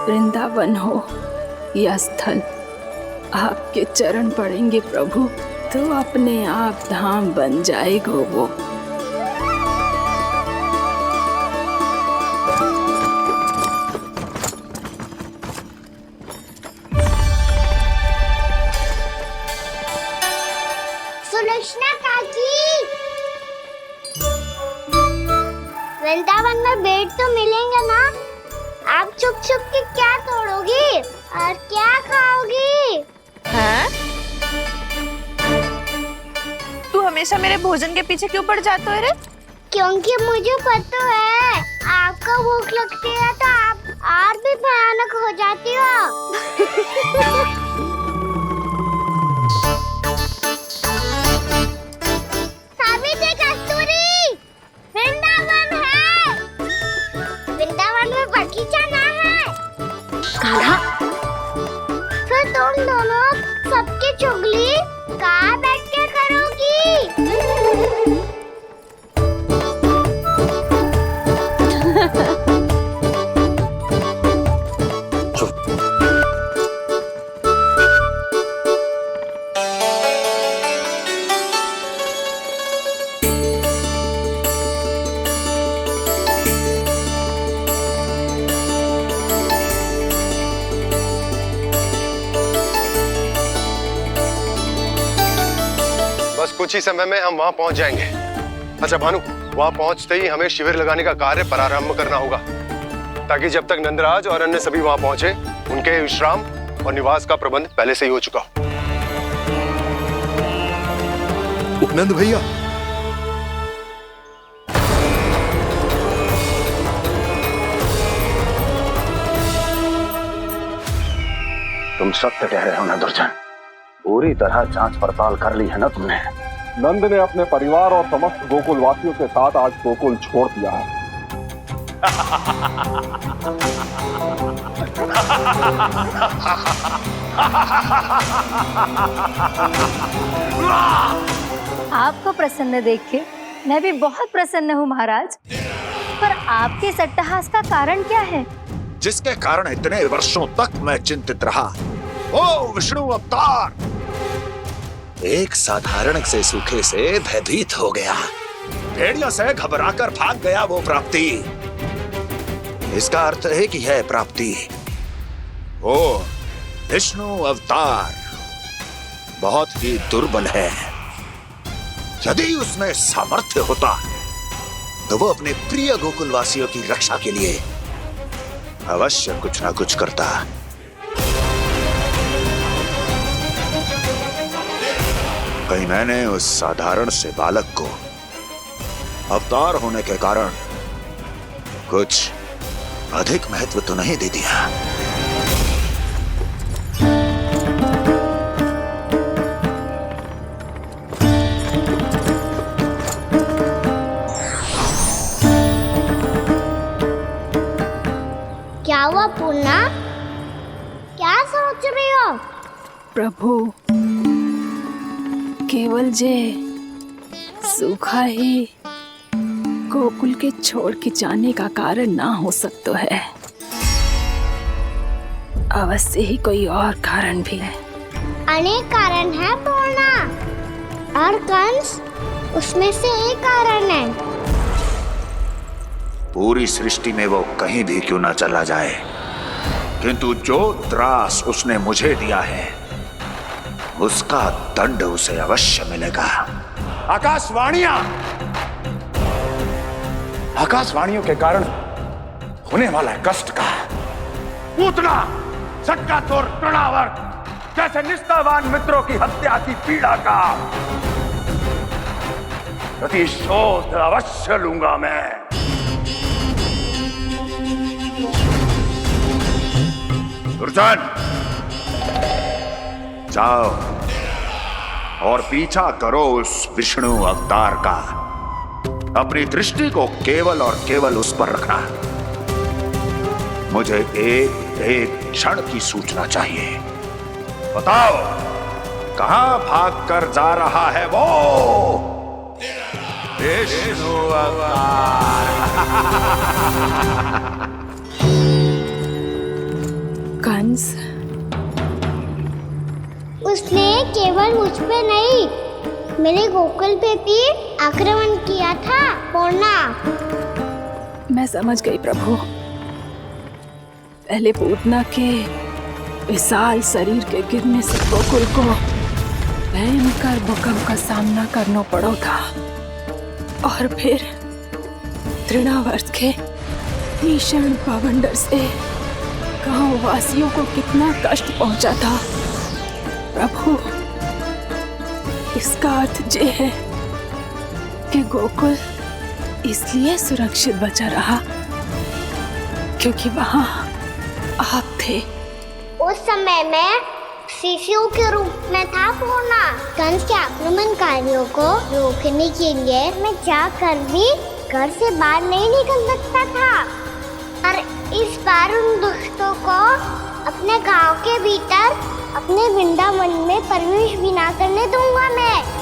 वृंदावन हो या स्थल, आपके चरण पड़ेंगे प्रभु तो अपने आप धाम बन जाएगा वो। सुलक्षणा काकी, वृंदावन में बेट तो मिलेंगे ना? आप छुप छुप के क्या तोड़ोगी और क्या खाओगी? हाँ? तू हमेशा मेरे भोजन के पीछे क्यों पड़ जाता है रे? क्योंकि मुझे पता है आपको भूख लगती है तो आप और भी भयानक हो जाती हो। सावित्री, कस्तूरी, वृंदावन है। वृंदावन में बगीचा ना है। कान्हा, फिर तुम दोनों सबकी चुगली कहाँ बैठ के करोगी? बस कुछ ही समय में हम वहां पहुंच जाएंगे। अच्छा भानु, वहां पहुंचते ही हमें शिविर लगाने का कार्य प्रारंभ करना होगा, ताकि जब तक नंदराज और अन्य सभी वहां पहुंचे उनके विश्राम और निवास का प्रबंध पहले से ही हो चुका हो। उपनंद भैया, तुम सत्य कह रहे हो ना दुर्जन? पूरी तरह जांच पड़ताल कर ली है ना तुमने? नंद ने अपने परिवार और समस्त गोकुल वासियों के साथ आज गोकुल छोड़ दिया है। आपको प्रसन्न देख के मैं भी बहुत प्रसन्न हूँ महाराज, पर आपके इस अट्टहास का कारण क्या है? जिसके कारण इतने वर्षों तक मैं चिंतित रहा। ओ विष्णु अवतार! एक साधारण से सूखे से भयभीत हो गया, भेड़ियों से घबराकर भाग गया वो प्राप्ति। इसका अर्थ है कि यह प्राप्ति ओ विष्णु अवतार बहुत ही दुर्बल है। यदि उसमें सामर्थ्य होता तो वो अपने प्रिय गोकुलवासियों की रक्षा के लिए अवश्य कुछ ना कुछ करता। कहीं मैंने उस साधारण से बालक को अवतार होने के कारण कुछ अधिक महत्व तो नहीं दे दिया? क्या हुआ पूर्णा? क्या सोच रही हो? प्रभु, केवल जे सूखा ही गोकुल के छोड़ के जाने का कारण ना हो सकता है, अवश्य ही कोई और कारण भी है। अनेक कारण है पूर्णा, और कंस उसमें से एक कारण है। पूरी सृष्टि में वो कहीं भी क्यों ना चला जाए, किंतु जो त्रास उसने मुझे दिया है उसका दंड उसे अवश्य मिलेगा। आकाशवाणियों के कारण होने वाला कष्ट का, पूतना, सटकासुर, तृणावर्त जैसे निष्ठावान मित्रों की हत्या की पीड़ा का प्रतिशोध अवश्य लूंगा मैं। दुर्जन, जाओ और पीछा करो उस विष्णु अवतार का। अपनी दृष्टि को केवल और केवल उस पर रखना। मुझे एक क्षण की सूचना चाहिए। बताओ, कहां भागकर जा रहा है वो विष्णु अवतार? कंस, उसने केवल मुझ पे नहीं, मेरे गोकुल पे भी आक्रमण किया था पूर्णा। मैं समझ गई प्रभु। पहले पूतना के विशाल शरीर के गिरने से गोकुल को भयंकर भूकंप का सामना करना पड़ा था, और फिर तृणावर्त के भीषण पावंडर से गांव वासियों को कितना कष्ट पहुंचा था। प्रभु, इसका अर्थ ये है कि गोकुल इसलिए सुरक्षित बचा रहा क्योंकि वहां आप थे। उस समय मैं शिशु के रूप में था पूर्णा। कंस के आक्रमणकारियों को रोकने के लिए मैं जाकर भी घर से बाहर नहीं निकल सकता था, और इस बार उन दुष्टों को अपने गांव के भीतर, अपने वृंदावन में प्रवेश भी ना करने दूंगा मैं।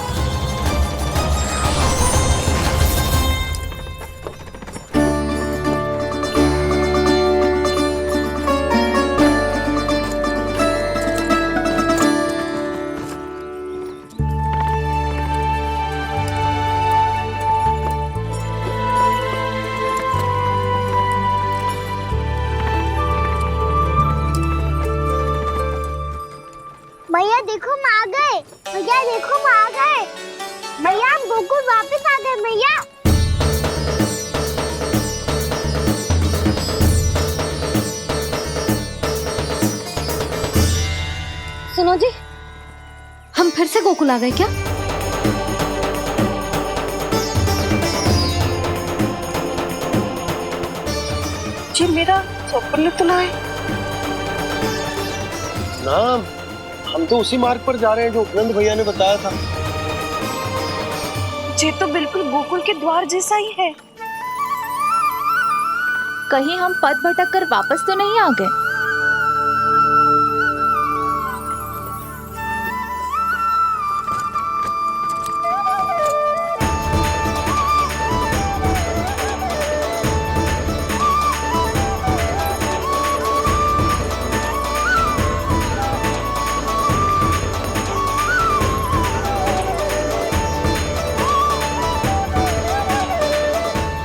भैया देखो हम आ गए, भैया देखो हम आ गए, भैया हम गोकुल वापस आ गए भैया। सुनो जी, हम फिर से गोकुल आ गए क्या? जी मेरा चप्पल तो ना है। ना, हम तो उसी मार्ग पर जा रहे हैं जो उपनंद भैया ने बताया था। ये तो बिल्कुल गोकुल के द्वार जैसा ही है। कहीं हम पथ भटक कर वापस तो नहीं आ गए?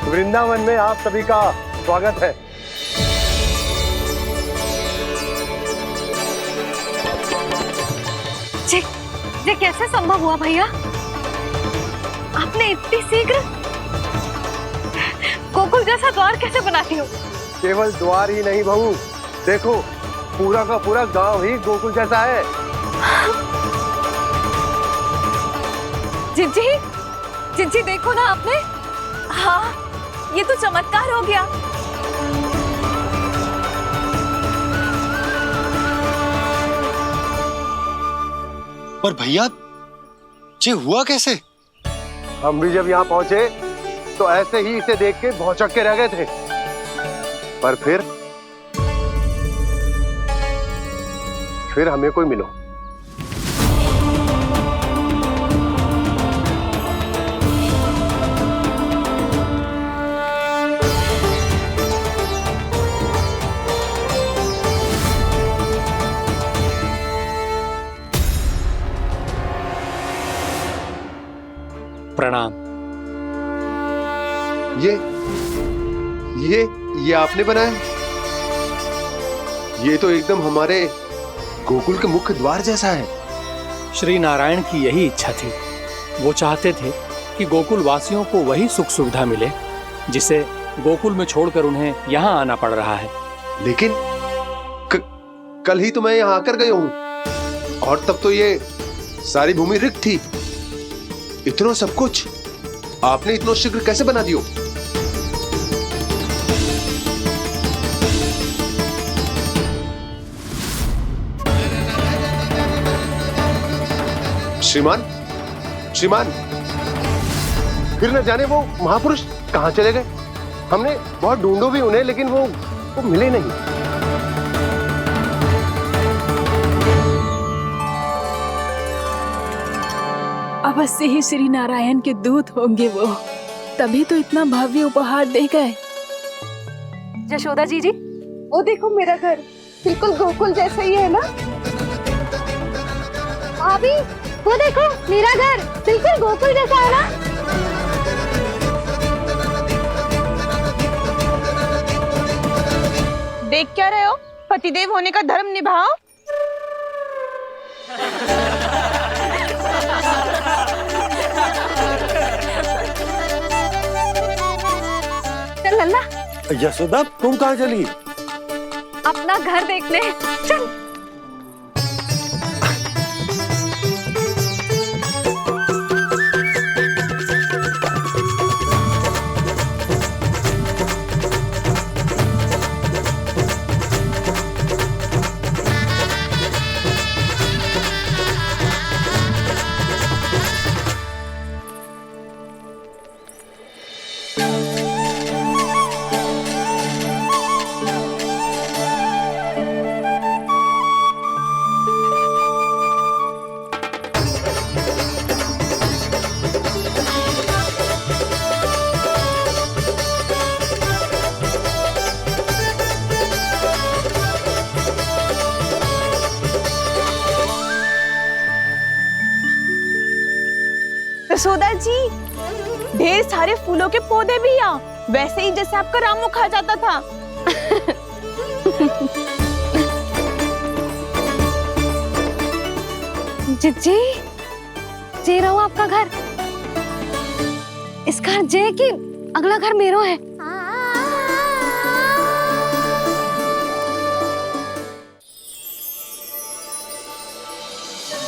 वृंदावन में आप सभी का स्वागत है। ये कैसे संभव हुआ भैया? आपने इतनी शीघ्र गोकुल जैसा द्वार कैसे बना दिया? केवल द्वार ही नहीं बहू, देखो पूरा का पूरा गांव ही गोकुल जैसा है। जिज्जी देखो ना आपने। हाँ, ये तो चमत्कार हो गया। पर भैया, ये हुआ कैसे? हम भी जब यहाँ पहुंचे तो ऐसे ही इसे देख के भौचक के रह गए थे, पर फिर हमें कोई मिलो। प्रणाम। ये आपने बनाया? ये तो एकदम हमारे गोकुल के मुख्य द्वार जैसा है। श्री नारायण की यही इच्छा थी। वो चाहते थे कि गोकुल वासियों को वही सुख सुविधा मिले जिसे गोकुल में छोड़कर उन्हें यहाँ आना पड़ रहा है। लेकिन कल ही तो मैं यहाँ आकर गया हूँ और तब तो ये सारी भूमि रिक्त थी। इतना सब कुछ आपने इतना शीघ्र कैसे बना दियो? श्रीमान, श्रीमान, फिर न जाने वो महापुरुष कहाँ चले गए। हमने बहुत ढूंढो भी उन्हें, लेकिन वो मिले नहीं। अवश्य ही श्री नारायण के दूत होंगे वो, तभी तो इतना भव्य उपहार दे गए। यशोदा जी, वो देखो मेरा घर बिल्कुल गोकुल जैसा ही है ना। भाभी, वो देखो मेरा घर बिल्कुल गोकुल जैसा है ना। देख क्या रहे हो? पतिदेव होने का धर्म निभाओ। चल लल्ला, यशोदा तुम कहाँ चली? अपना घर देखने चल। यशोदा जी, ढेर सारे फूलों के पौधे भी यहाँ, वैसे ही जैसे आपका रामू खा जाता था। जिज्जी, जे रहो आपका घर। इस घर जे की अगला घर मेरो है।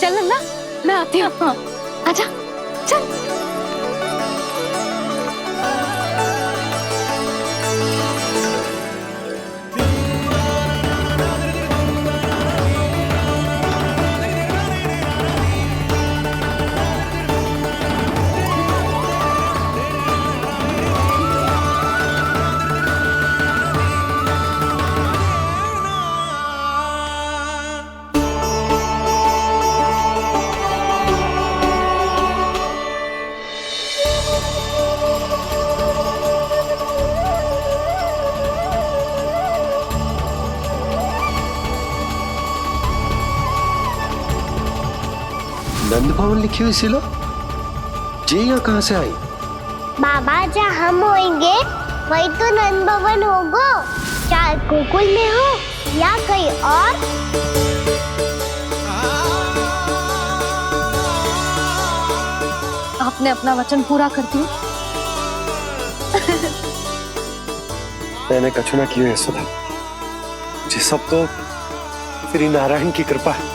चल ना, मैं आती हूँ। आजा, चल। नंद भवन लिखी हुई सिलो जी यहाँ कहाँ से आई? बाबा, जहाँ हम होंगे वही तो नंद भवन होगा, चाहे गोकुल में हो या कहीं और। आपने अपना वचन पूरा कर दिया। मैंने कछु ना किया यशोदा जी, सब तो श्री नारायण की कृपा है।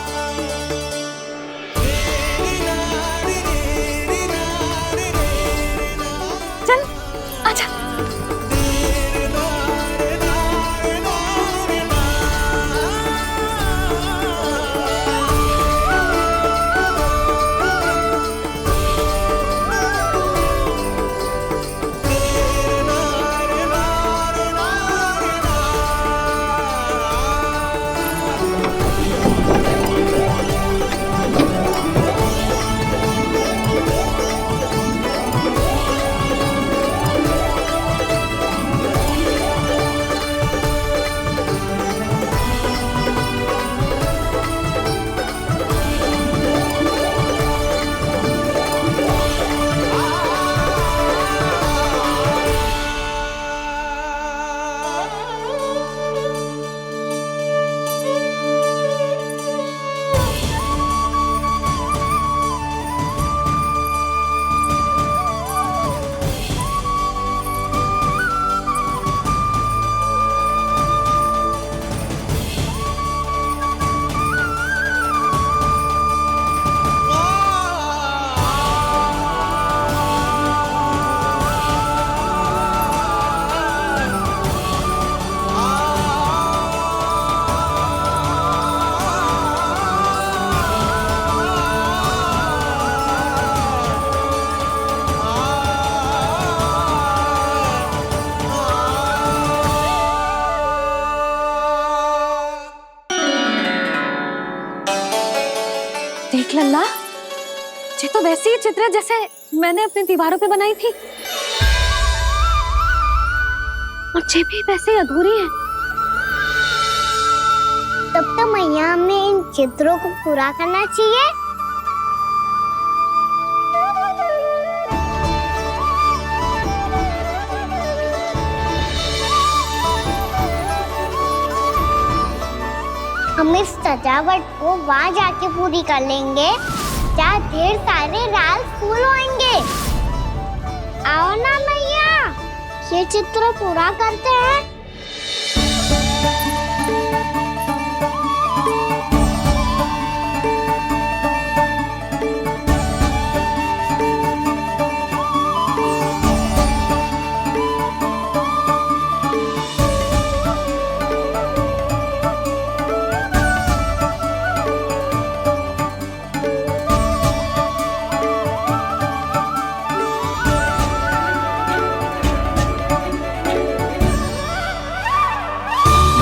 चल, आजा। देख लल्ला, ये तो वैसी ही चित्र है जैसे मैंने अपनी दीवारों पे बनाई थी, और ये भी वैसे ही अधूरी है। तब तो मैया हमें इन चित्रों को पूरा करना चाहिए। हम इस सजावट को वहाँ जाके पूरी कर लेंगे जहाँ ढेर सारे लाल फूल होंगे। आओ ना मैया, ये चित्र पूरा करते हैं।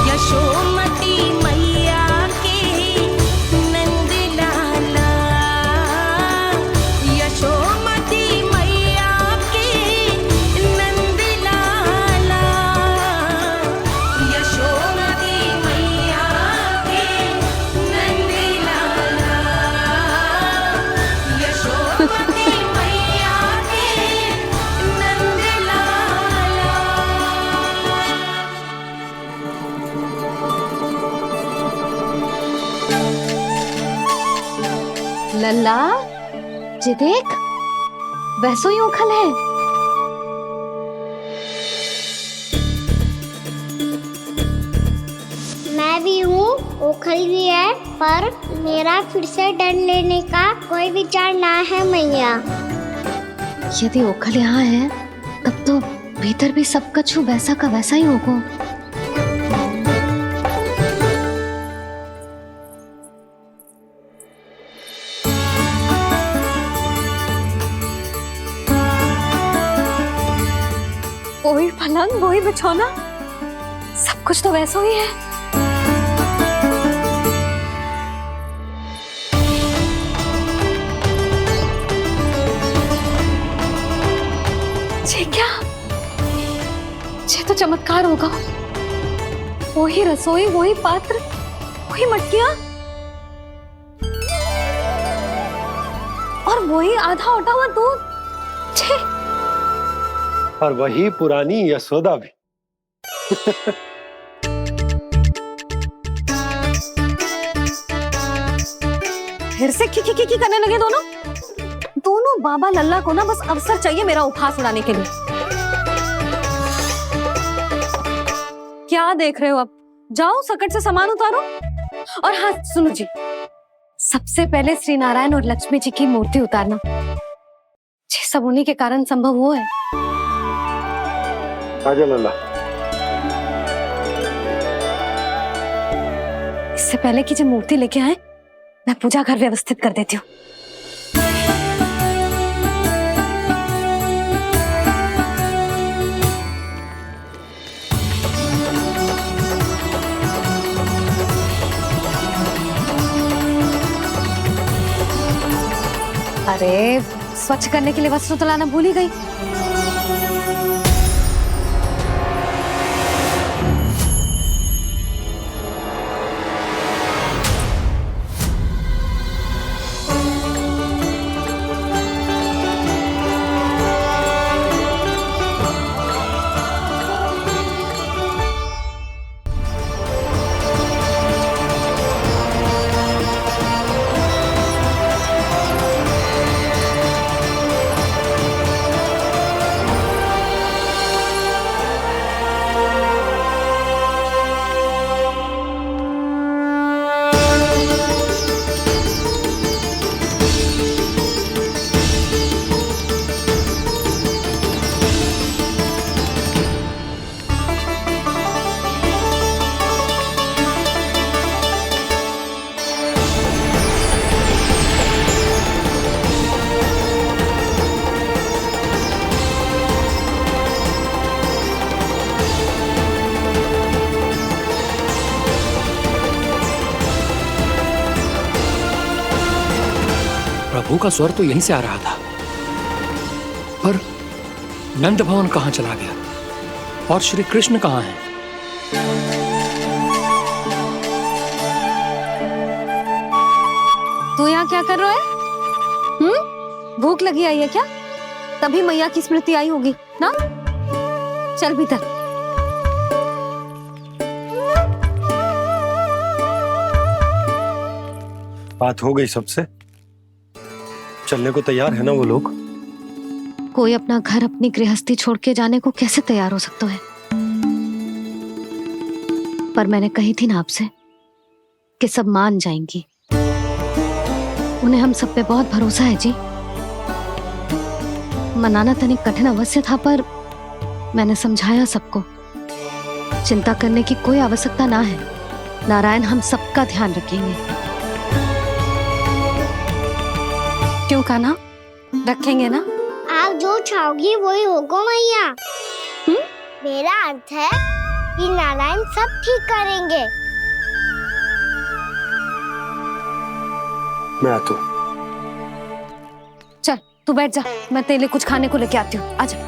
यशोमती मैया के नंद लाला, यशोमती मैया के नंद लाला, यशोमती मैया के नंद लाला, यशोमती मैया के नंद लाला। लल्ला, ये देख, वैसो ही उखल है। मैं भी हूँ, ओखल भी है, पर मेरा फिर से डर लेने का कोई विचार ना है मैया। यदि ओखल यहाँ है, तब तो भीतर भी सब कछु वैसा का वैसा ही होगा। वही पलंग, वही बिछौना, सब कुछ तो वैसा ही है। ये क्या? ये तो चमत्कार होगा। वही रसोई, वही पात्र, वही मटकियां, और वही आधा उटा हुआ दूध। छे! और वही पुरानी यशोदा भी। फिर से की करने लगे दोनों। दोनों बाबा लल्ला को ना बस अवसर चाहिए मेरा उपहास उड़ाने के लिए। क्या देख रहे हो? अब जाओ, सकट से सामान उतारो। और हाँ सुनो जी, सबसे पहले श्री नारायण और लक्ष्मी जी की मूर्ति उतारना। ये सब उन्हीं के कारण संभव हुआ है। आजा लल्ला। इससे पहले कि जो मूर्ति लेके आए, मैं पूजा घर व्यवस्थित कर देती हूँ। अरे स्वच्छ करने के लिए वस्त्र तो लाना भूल ही गई। प्रभु का स्वर तो यहीं से आ रहा था, पर नंद भवन कहाँ चला गया और श्री कृष्ण कहाँ हैं? तू यहाँ क्या कर रहा है? भूख लगी आई है क्या? तभी मैया की स्मृति आई होगी ना? चल भीतर। बात हो गई सबसे? चलने को तैयार है ना वो लोग? कोई अपना घर अपनी गृहस्थी छोड़ के जाने को कैसे तैयार हो सकता है? पर मैंने कही थी ना आपसे कि सब मान जाएंगी। उन्हें हम सब पे बहुत भरोसा है जी। मनाना तनिक कठिन अवश्य था, पर मैंने समझाया सबको। चिंता करने की कोई आवश्यकता ना है। नारायण हम सबका ध्यान रखेंगे। क्यों कान्हा, रखेंगे ना? आप जो चाहोगी वही होगा मैया। मेरा अर्थ है कि नारायण सब ठीक करेंगे। मैं आता हूँ। चल तू बैठ जा, मैं तेरे लिए कुछ खाने को लेके आती हूँ। आजा।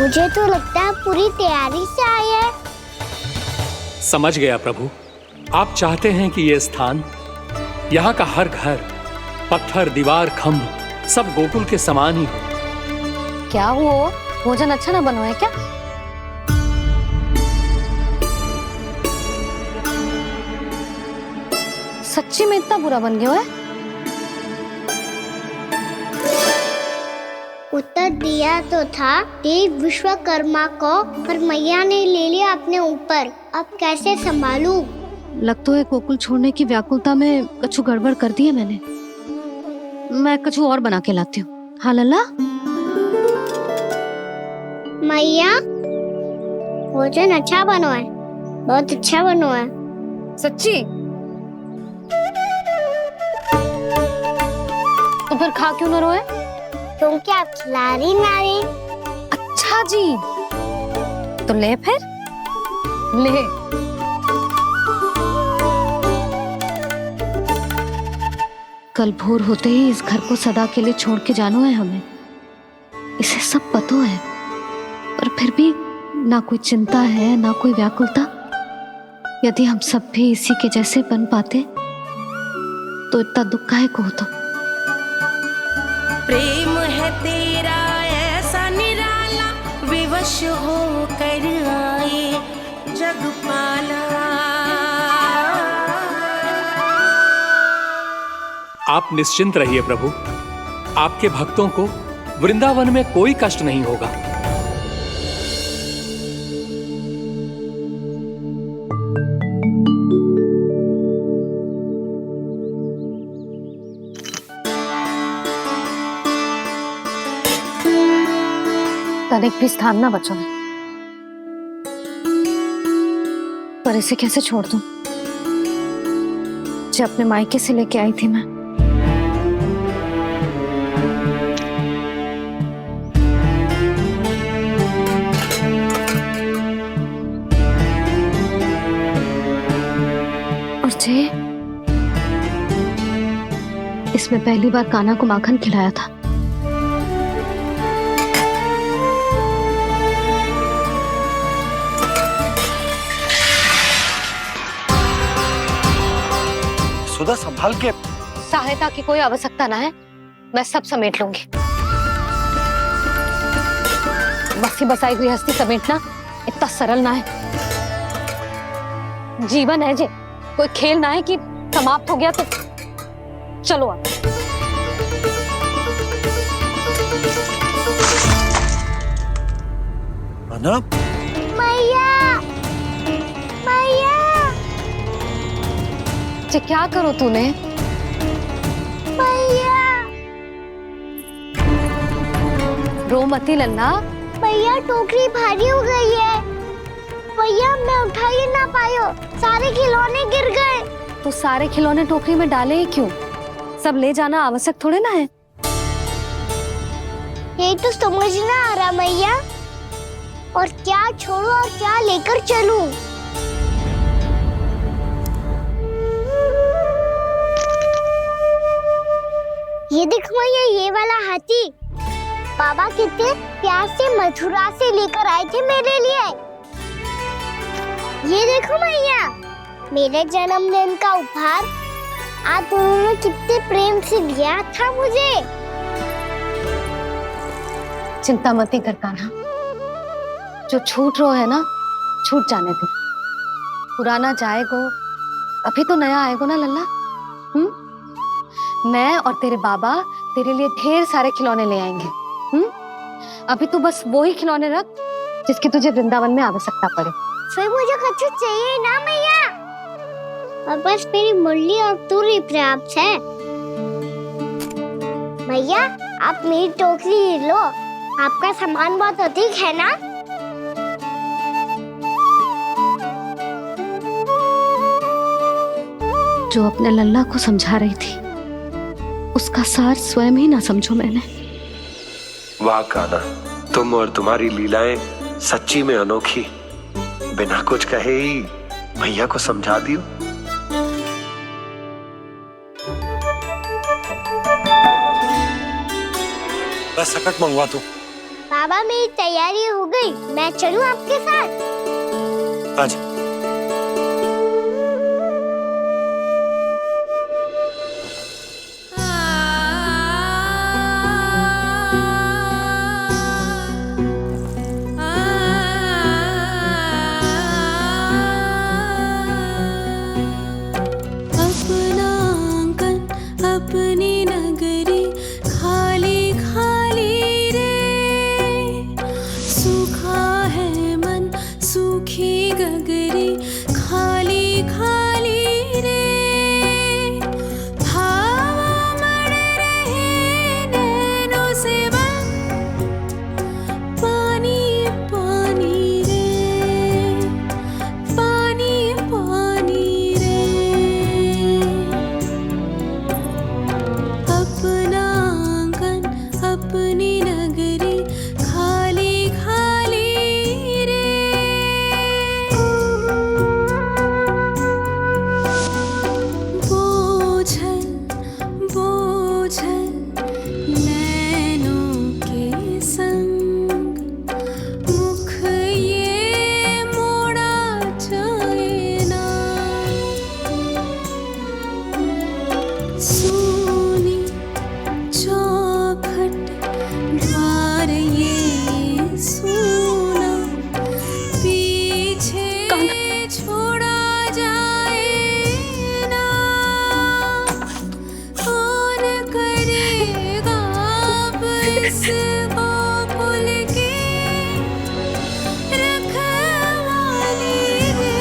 मुझे तो लगता है पूरी तैयारी से आए हैं। समझ गया प्रभु। आप चाहते हैं कि ये स्थान, यहाँ का हर घर, पत्थर, दीवार, खम्भ सब गोकुल के समान ही हो। क्या हुआ? भोजन अच्छा ना बनो है क्या? सच्ची में इतना बुरा बन गया है? उत्तर दिया तो था देव विश्वकर्मा को, पर मैया ने ले लिया अपने ऊपर। अब कैसे संभालूं? लग तो है गोकुल छोड़ने की व्याकुलता में कछु गड़बड़ कर दी है मैंने। मैं कछु और बना के लाती हूँ। हाँ लल्ला? मैया, भोजन अच्छा बनो है, बहुत अच्छा बनो है। सच्ची? तो फिर खा क्यों न रोए? क्योंकि आप खिला रही नारी। अच्छा जी, तो ले फिर ले। कल भोर होते ही इस घर को सदा के लिए छोड़ के जाना है हमें। इसे सब पता है, पर फिर भी ना कोई चिंता है ना कोई व्याकुलता। यदि हम सब भी इसी के जैसे बन पाते तो इतना दुख काहे को होता। प्रेम है तेरा ऐसा निराला, विवश हो कर आए जगपाला। आप निश्चिंत रहिए प्रभु, आपके भक्तों को वृंदावन में कोई कष्ट नहीं होगा। तनिक भी स्थान ना बचो है, पर इसे कैसे छोड़ दूं जो अपने मायके से लेके आई थी मैं। और जे इसमें पहली बार कान्हा को माखन खिलाया था। सुधा संभाल के। सहायता की कोई आवश्यकता ना है, मैं सब समेट लूंगी। बसी बसाई गृहस्थी समेटना इतना सरल ना है। जीवन है जे, कोई खेल ना है कि समाप्त हो गया तो चलो आप। अना? मैया, मैया, क्या करो तूने? मैया। रो मती लल्ला, भैया टोकरी भारी हो गई है। भैया मैं उठा ही ना पायो, सारे खिलौने गिर गए। तो सारे खिलौने टोकरी में डाले ही क्यों? सब ले जाना आवश्यक थोड़े ना है। यही तो समझ ना आ रहा भैया, और क्या छोड़ू और क्या लेकर चलूं? ये देखो भैया, ये वाला हाथी बाबा कितने प्यार से मथुरा से लेकर आए थे मेरे लिए। ये देखो भैया, मेरे जन्मदिन का उपहार आप उन्होंने कितने प्रेम से दिया था मुझे। चिंता मत कर कान्हा, जो छूट रो है ना छूट जाने दे। पुराना जाएगो, अभी तो नया आएगो ना लल्ला। मैं और तेरे बाबा तेरे लिए ढेर सारे खिलौने ले आएंगे। अभी तू बस वो ही खिलौने रख जिसकी तुझे वृंदावन में आवश्यकता पड़े। फिर मुझे कछु चाहिए ना भैया, और बस मेरी मुरली और तू ही पर्याप्त है। भैया आप मेरी टोकरी लो, आपका सामान बहुत अधिक है ना। जो अपने लल्ला को समझा रही थी उसका सार स्वयं ही ना समझो मैंने। वाह कान्हा, तुम और तुम्हारी लीलाएं सच्ची में अनोखी। बिना कुछ कहे ही भैया को समझा दियो। बस सकट मंगवा दो। बाबा मेरी तैयारी हो गई, मैं चलूं आपके साथ? आजा। अपनी नगरी खाली खाली रे, सूखा है मन सूखी गगरी खाली खाली रे, हवा मर रहे नैनों से बन पानी पानी रे, पानी पानी रे। अपना आंगन अपनी नगरी खाली खाली रे। बोझल बोझल नैनों के संग, मुख ये मोड़ा जाए ना। सोनी चौखट द्वार ये सोना, पीछे छोड़ा जाए ना। कौन करेगा अब इसको भूल के रखवाली रे।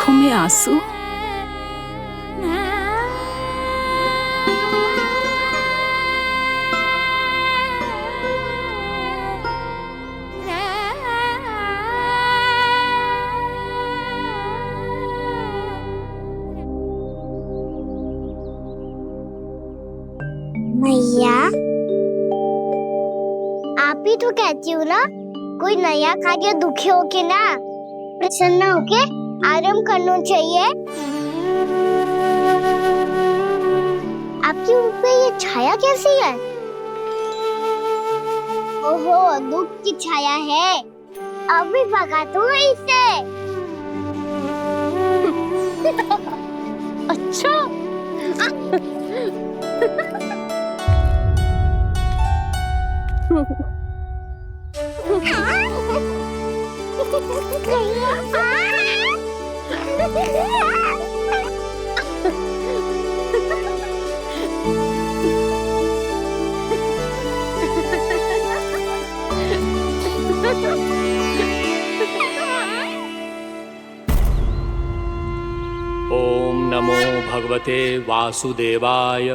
आंखों में आंसू। मैया, आप ही तो कहती हो ना, कोई नया खा के दुखी होके ना, प्रसन्न होके आराम करना चाहिए। आपकी मुंह पे ये छाया कैसी है? ओहो, दुख की छाया है। अभी भगा दूं इसे। अच्छा। ओम नमो भगवते वासुदेवाय।